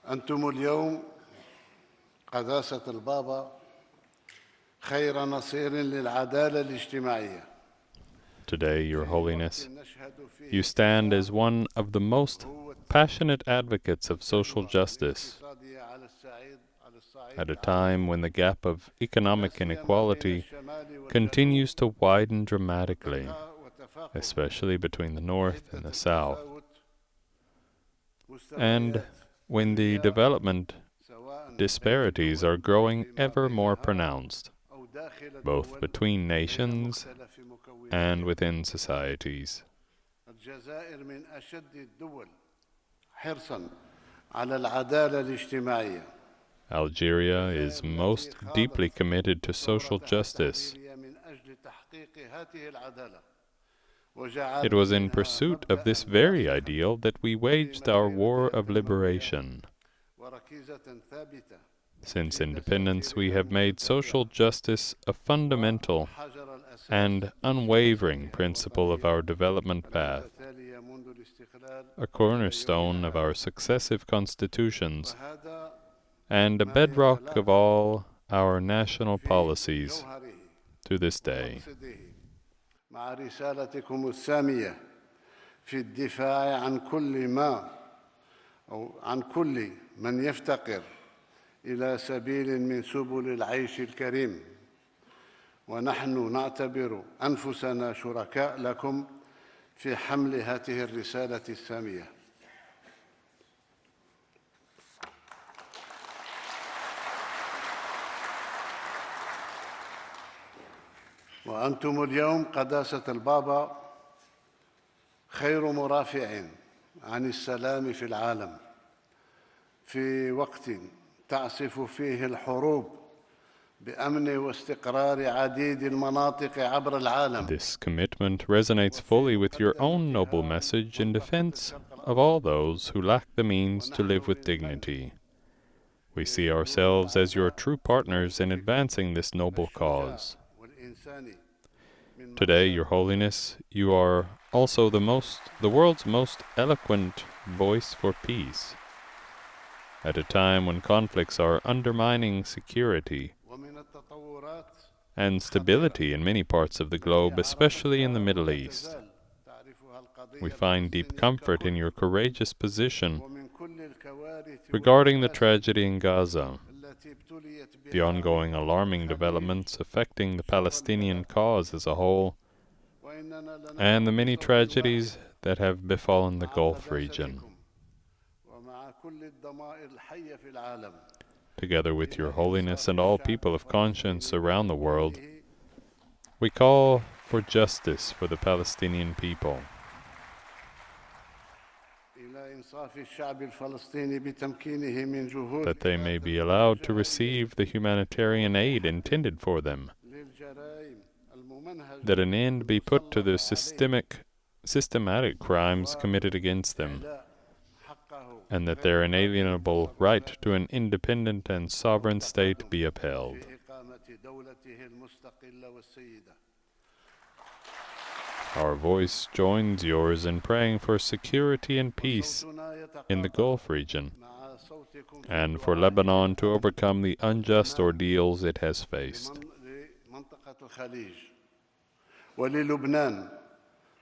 أنتم اليوم قداسة البابا خير نصير للعدالة الاجتماعية. Today, Your Holiness, you stand as one of the most passionate advocates of social justice at a time when the gap of economic inequality continues to widen dramatically. especially between the north and the south. And when the development disparities are growing ever more pronounced, both between nations and within societies. Algeria is most deeply committed to social justice. It was in pursuit of this very ideal that we waged our war of liberation. Since independence, we have made social justice a fundamental and unwavering principle of our development path, a cornerstone of our successive constitutions, and a bedrock of all our national policies to this day. مع رسالتكم السامية في الدفاع عن كل ما أو عن كل من يفتقر إلى سبيل من سبل العيش الكريم، ونحن نعتبر أنفسنا شركاء لكم في حمل هذه الرسالة السامية. وأنتم اليوم قداسة البابا خير مرافع عن السلام في العالم في وقت تعصف فيه الحروب بأمن واستقرار عديد المناطق عبر العالم. This commitment resonates fully with your own noble message in defense of all those who lack the means to live with dignity. We see ourselves as your true partners in advancing this noble cause. Today, Your Holiness, you are also the world's most eloquent voice for peace. At a time when conflicts are undermining security and stability in many parts of the globe, especially in the Middle East, we find deep comfort in your courageous position regarding the tragedy in Gaza, the ongoing alarming developments affecting the Palestinian cause as a whole, and the many tragedies that have befallen the Gulf region. Together with Your Holiness and all people of conscience around the world, we call for justice for the Palestinian people, that they may be allowed to receive the humanitarian aid intended for them, that an end be put to the systematic crimes committed against them, and that their inalienable right to an independent and sovereign state be upheld. Our voice joins yours in praying for security and peace in the Gulf region, and for Lebanon to overcome the unjust ordeals it has faced. وللبنان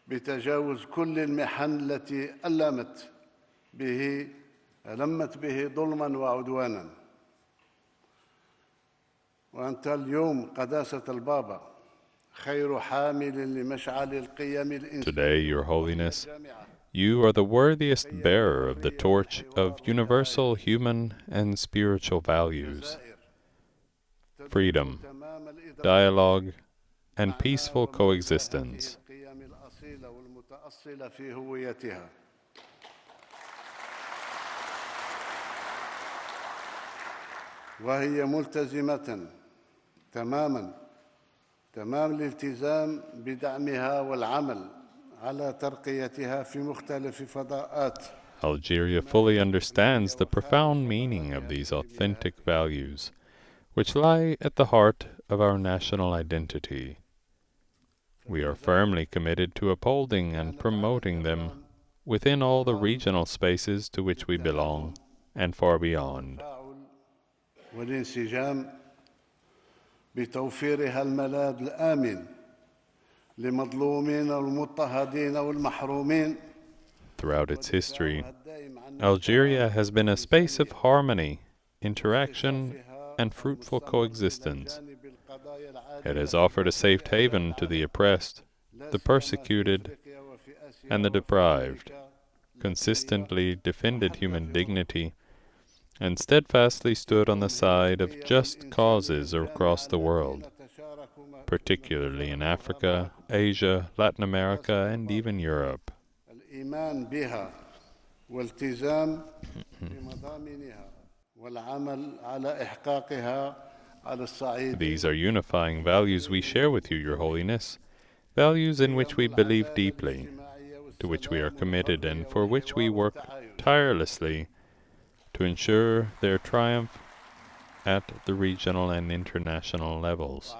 بتجاوز كل المحن التي ألمت به ظلما وعدوانا. وأنت اليوم قداسة البابا خير حامل لمشعل القيم الإنسانية. Today, Your Holiness, you are the worthiest bearer of the torch of universal human and spiritual values, freedom, dialogue, and peaceful coexistence. وهي ملتزمة تمام الالتزام بدعمها والعمل على ترقيتها في مختلف فضاءات. Algeria fully understands the profound meaning of these authentic values, which lie at the heart of our national identity. We are firmly committed to upholding and promoting them within all the regional spaces to which we belong and far beyond. والانسجام بتوفيرها الملاذ الآمن لمظلومين والمضطهدين والمحرومين. Throughout its history, Algeria has been a space of harmony, interaction, and fruitful coexistence. It has offered a safe haven to the oppressed the persecuted, and the deprived, consistently defended human dignity, and steadfastly stood on the side of just causes across the world, particularly in Africa, Asia, Latin America, and even Europe. These are unifying values we share with you, Your Holiness, values in which we believe deeply, to which we are committed, and for which we work tirelessly to ensure their triumph at the regional and international levels.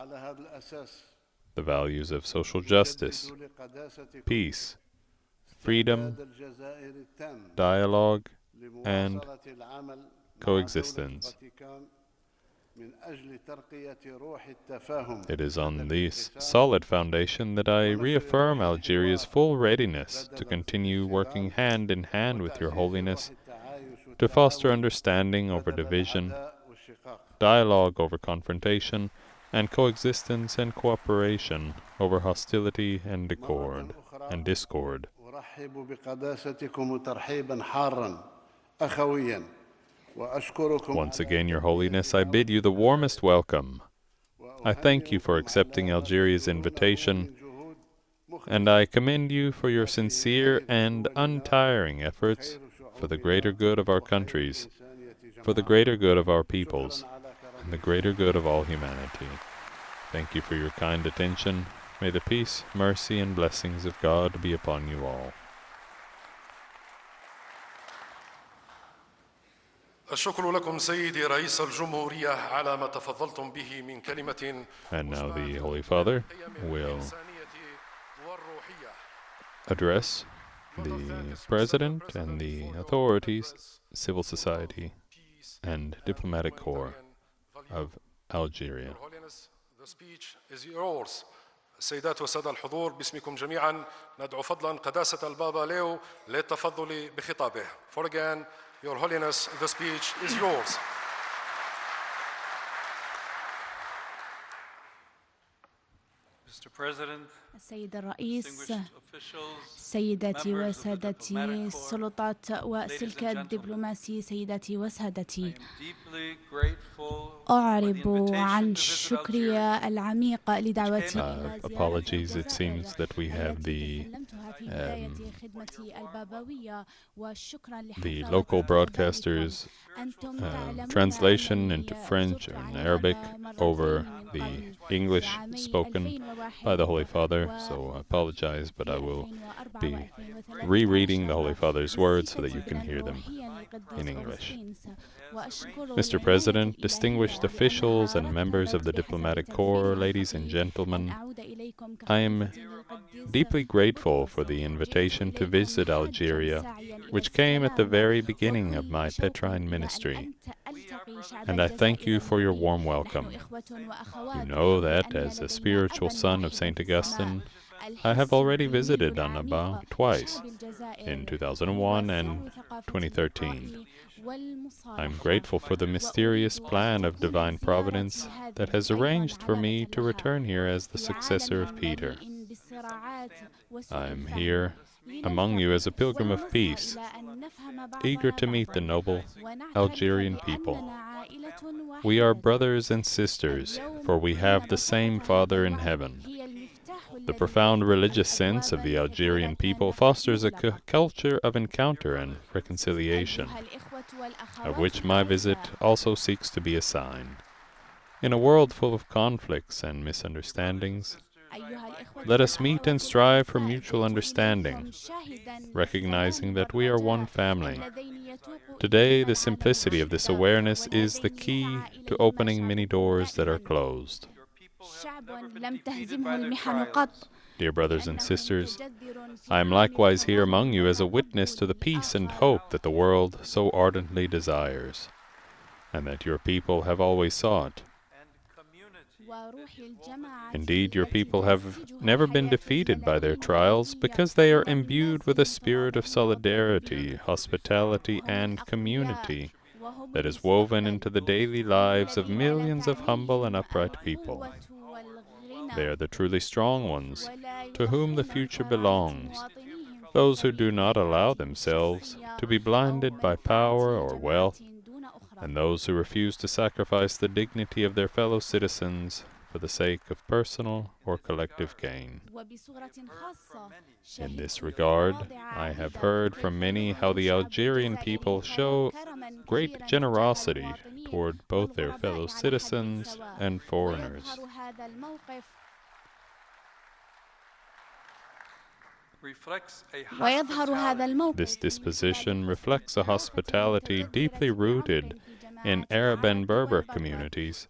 The values of social justice, peace, freedom, dialogue, and coexistence. It is on this solid foundation that I reaffirm Algeria's full readiness to continue working hand in hand with Your Holiness to foster understanding over division, dialogue over confrontation, and coexistence and cooperation over hostility and discord. Once again, Your Holiness, I bid you the warmest welcome. I thank you for accepting Algeria's invitation, and I commend you for your sincere and untiring efforts for the greater good of our countries, for the greater good of our peoples, and the greater good of all humanity. Thank you for your kind attention. May the peace, mercy, and blessings of God be upon you all. الشكر لكم سيدي رئيس الجمهورية على ما تفضلتم به من كلمة. And now the Holy Father will address the President and the authorities, civil society, and diplomatic corps of Algeria. The speech is yours. السيدات والسادة الحضور، باسمكم جميعا ندعو فضلا قداسة البابا ليو للتفضل بخطابه. For again, Your Holiness, the speech is yours. Mr. President, السيد الرئيس، سيداتي وسادتي، السلطات والسلك الدبلوماسي، سيداتي وسادتي، أعرب عن شكري العميق لدعوتي. Apologies, it seems that we have the local broadcasters translation into French and Arabic over the English spoken by the Holy Father, so I apologize, but I will be rereading the Holy Father's words so that you can hear them in English. Mr. President, distinguished officials and members of the diplomatic corps, ladies and gentlemen, I am deeply grateful for the invitation to visit Algeria, which came at the very beginning of my Petrine ministry, and I thank you for your warm welcome. You know that, as a spiritual son of St. Augustine, I have already visited Annaba twice, in 2001 and 2013. I'm grateful for the mysterious plan of divine providence that has arranged for me to return here as the successor of Peter. I am here among you as a pilgrim of peace, eager to meet the noble Algerian people. We are brothers and sisters, for we have the same Father in heaven. The profound religious sense of the Algerian people fosters a culture of encounter and reconciliation, of which my visit also seeks to be a sign. In a world full of conflicts and misunderstandings, let us meet and strive for mutual understanding, recognizing that we are one family. Today, the simplicity of this awareness is the key to opening many doors that are closed. Dear brothers and sisters, I am likewise here among you as a witness to the peace and hope that the world so ardently desires, and that your people have always sought. Indeed, your people have never been defeated by their trials because they are imbued with a spirit of solidarity, hospitality, and community that is woven into the daily lives of millions of humble and upright people. They are the truly strong ones, to whom the future belongs, those who do not allow themselves to be blinded by power or wealth, and those who refuse to sacrifice the dignity of their fellow citizens for the sake of personal or collective gain. In this regard, I have heard from many how the Algerian people show great generosity toward both their fellow citizens and foreigners. This disposition reflects a hospitality deeply rooted in Arab and Berber communities,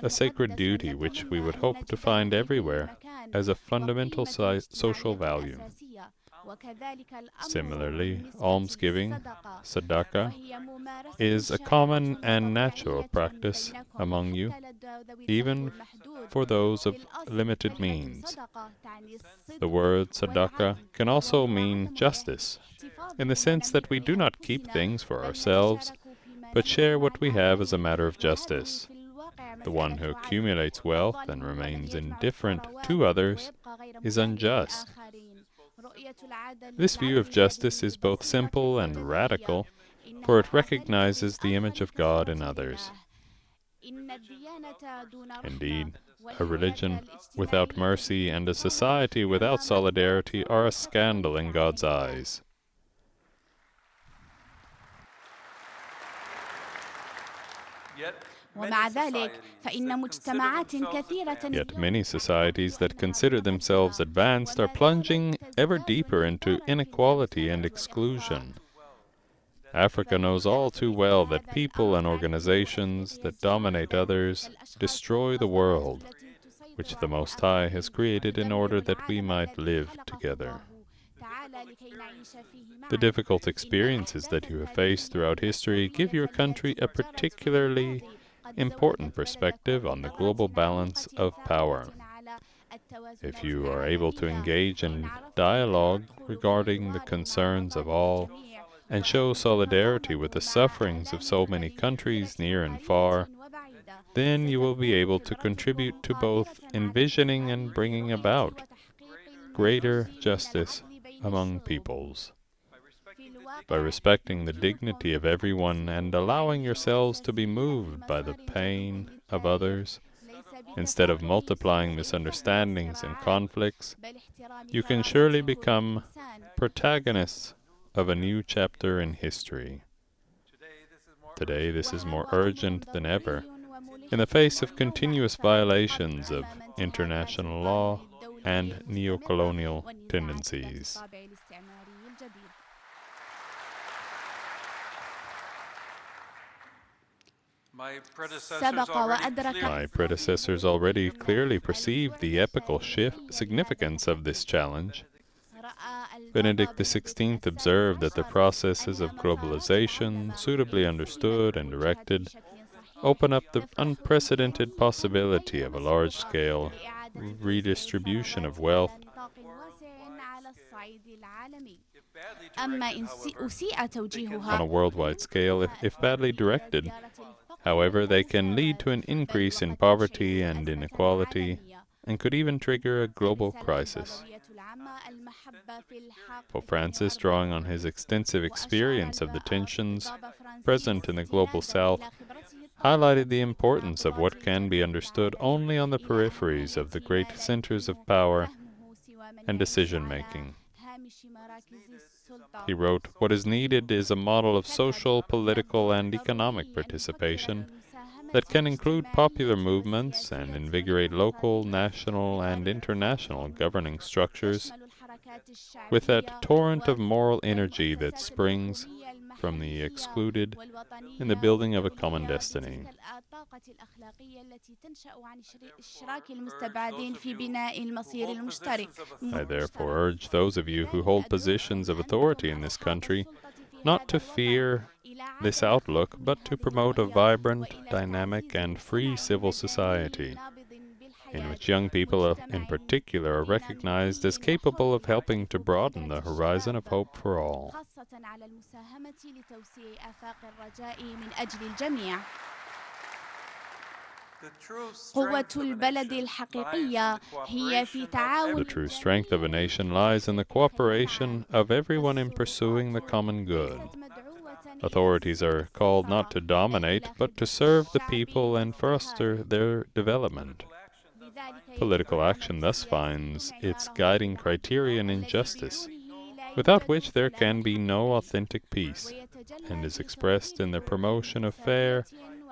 a sacred duty which we would hope to find everywhere as a fundamental social value. Similarly, almsgiving, sadaqah, is a common and natural practice among you, even for those of limited means. The word sadaqah can also mean justice, in the sense that we do not keep things for ourselves, but share what we have as a matter of justice. The one who accumulates wealth and remains indifferent to others is unjust. This view of justice is both simple and radical, for it recognizes the image of God in others. Indeed, a religion without mercy and a society without solidarity are a scandal in God's eyes. Yet many societies that consider themselves advanced are plunging ever deeper into inequality and exclusion. Africa knows all too well that people and organizations that dominate others destroy the world, which the Most High has created in order that we might live together. The difficult experiences that you have faced throughout history give your country a particularly important perspective on the global balance of power. If you are able to engage in dialogue regarding the concerns of all and show solidarity with the sufferings of so many countries near and far, then you will be able to contribute to both envisioning and bringing about greater justice among peoples. By respecting the dignity of everyone and allowing yourselves to be moved by the pain of others, instead of multiplying misunderstandings and conflicts, you can surely become protagonists of a new chapter in history. Today, this is more urgent than ever, in the face of continuous violations of international law and neo-colonial tendencies. My predecessors already clearly perceived the epical significance of this challenge. Benedict XVI observed that the processes of globalization, suitably understood and directed, open up the unprecedented possibility of a large-scale redistribution of wealth. On a worldwide scale, if badly directed, however, they can lead to an increase in poverty and inequality, and could even trigger a global crisis. Pope Francis, drawing on his extensive experience of the tensions present in the global South, highlighted the importance of what can be understood only on the peripheries of the great centers of power and decision-making. He wrote, "What is needed is a model of social, political, and economic participation that can include popular movements and invigorate local, national, and international governing structures with that torrent of moral energy that springs from the excluded in the building of a common destiny." I therefore urge those of you who hold positions of authority in this country not to fear this outlook, but to promote a vibrant, dynamic, and free civil society, in which young people in particular are recognized as capable of helping to broaden the horizon of hope for all. قوة البلد الحقيقية هي في تعاون. The true strength of a nation lies in the cooperation of everyone in pursuing the common good. Authorities are called not to dominate, but to serve the people and foster their development. Political action thus finds its guiding criterion in justice, without which there can be no authentic peace, and is expressed in the promotion of fair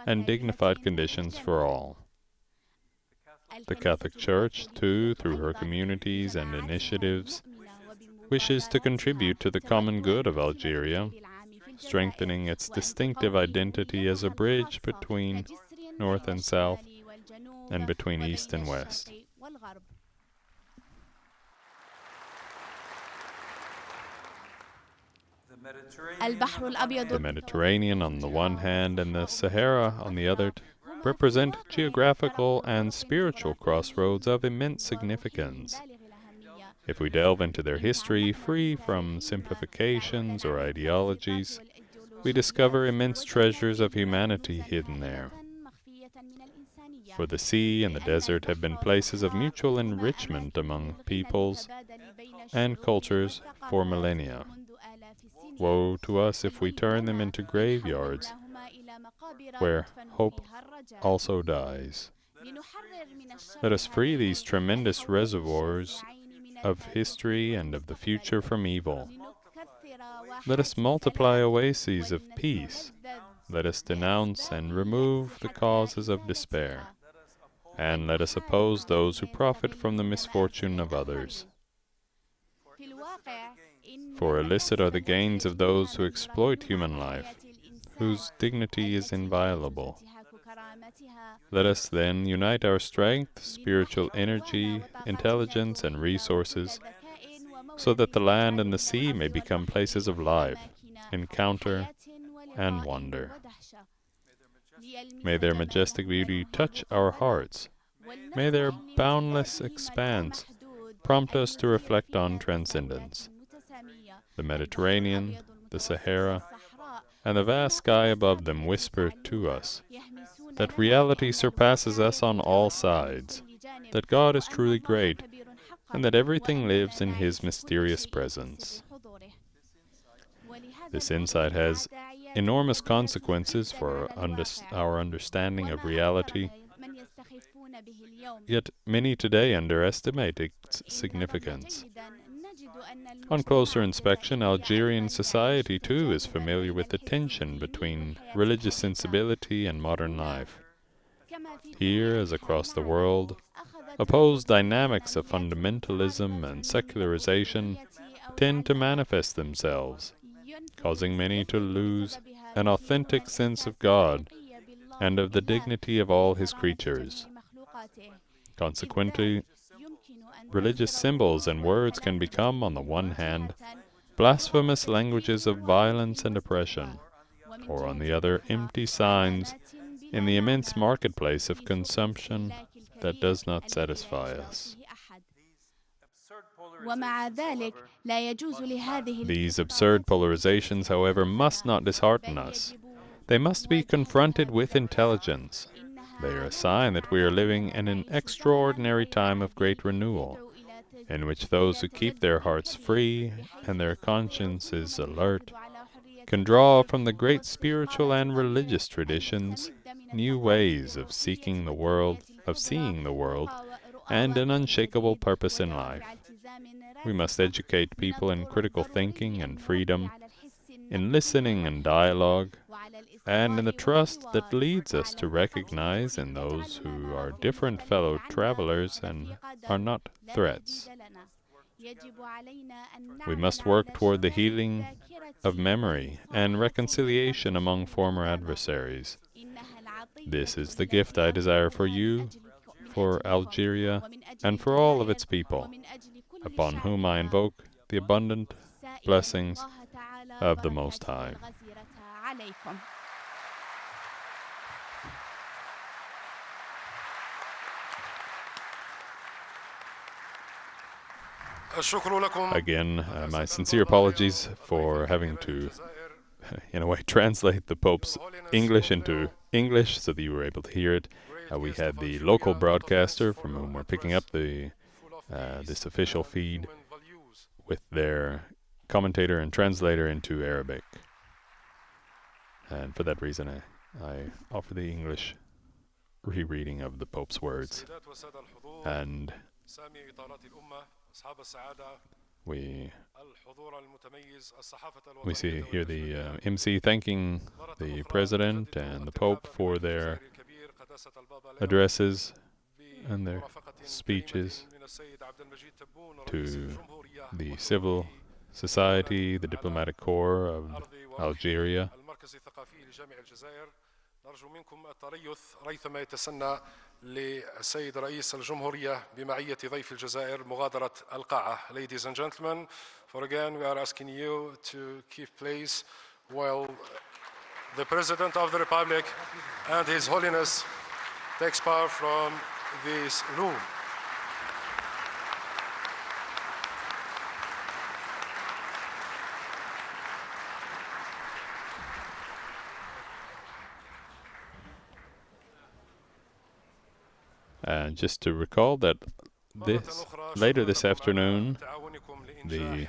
and dignified conditions for all. The Catholic Church, too, through her communities and initiatives, wishes to contribute to the common good of Algeria, strengthening its distinctive identity as a bridge between North and South, and between East and West. The Mediterranean on the one hand and the Sahara on the other represent geographical and spiritual crossroads of immense significance. If we delve into their history, free from simplifications or ideologies, we discover immense treasures of humanity hidden there. For the sea and the desert have been places of mutual enrichment among peoples and cultures for millennia. Woe to us if we turn them into graveyards, where hope also dies. Let us free these tremendous reservoirs of history and of the future from evil. Let us multiply oases of peace. Let us denounce and remove the causes of despair. And let us oppose those who profit from the misfortune of others. For illicit are the gains of those who exploit human life, whose dignity is inviolable. Let us then unite our strength, spiritual energy, intelligence, and resources, so that the land and the sea may become places of life, encounter, and wonder. May their majestic beauty touch our hearts. May their boundless expanse prompt us to reflect on transcendence. The Mediterranean, the Sahara, and the vast sky above them whisper to us that reality surpasses us on all sides, that God is truly great, and that everything lives in His mysterious presence. This insight has enormous consequences for our understanding of reality, yet many today underestimate its significance. On closer inspection, Algerian society too is familiar with the tension between religious sensibility and modern life. Here, as across the world, opposed dynamics of fundamentalism and secularization tend to manifest themselves, causing many to lose an authentic sense of God and of the dignity of all His creatures. Consequently, religious symbols and words can become, on the one hand, blasphemous languages of violence and oppression, or on the other, empty signs in the immense marketplace of consumption that does not satisfy us. These absurd polarizations, however, must not dishearten us. They must be confronted with intelligence. They are a sign that we are living in an extraordinary time of great renewal, in which those who keep their hearts free and their consciences alert can draw from the great spiritual and religious traditions new ways of seeing the world, and an unshakable purpose in life. We must educate people in critical thinking and freedom, in listening and dialogue, and in the trust that leads us to recognize in those who are different fellow travelers and are not threats. We must work toward the healing of memory and reconciliation among former adversaries. This is the gift I desire for you, for Algeria, and for all of its people, upon whom I invoke the abundant blessings of the Most High. Again, my sincere apologies for having to, in a way, translate the Pope's English into English so that you were able to hear it. We had the local broadcaster from whom we're picking up the this official feed with their commentator and translator into Arabic. And for that reason, I offer the English rereading of the Pope's words. And we see here the MC thanking the President and the Pope for their addresses and their speeches to the civil society, the diplomatic corps of Algeria. نرجو منكم التريث ريثما يتسنى للسيد رئيس الجمهورية بمعية ضيف الجزائر مغادرة القاعة. Ladies and gentlemen, for again we are asking you to keep place while the President of the Republic and His Holiness takes part from this room. And just to recall that later this afternoon, the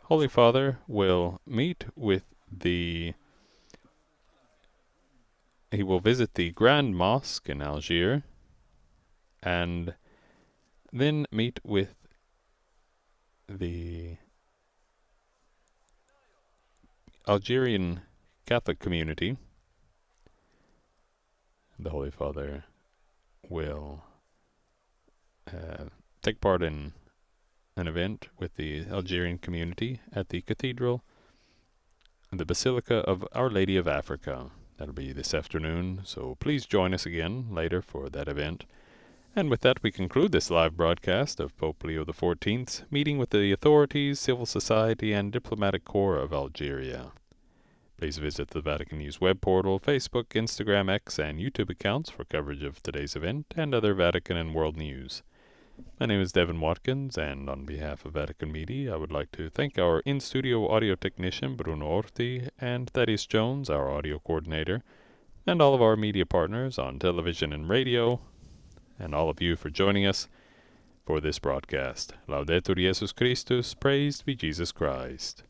Holy Father will meet with he will visit the Grand Mosque in Algiers, and then meet with the Algerian Catholic community. The Holy Father will take part in an event with the Algerian community at the cathedral, the Basilica of Our Lady of Africa. That'll be this afternoon, so please join us again later for that event. And with that, we conclude this live broadcast of Pope Leo XIV's meeting with the authorities, civil society, and diplomatic corps of Algeria. Please visit the Vatican News web portal, Facebook, Instagram, X, and YouTube accounts for coverage of today's event and other Vatican and world news. My name is Devin Watkins, and on behalf of Vatican Media, I would like to thank our in-studio audio technician, Bruno Orti, and Thaddeus Jones, our audio coordinator, and all of our media partners on television and radio, and all of you for joining us for this broadcast. Laudetur Jesus Christus, praised be Jesus Christ.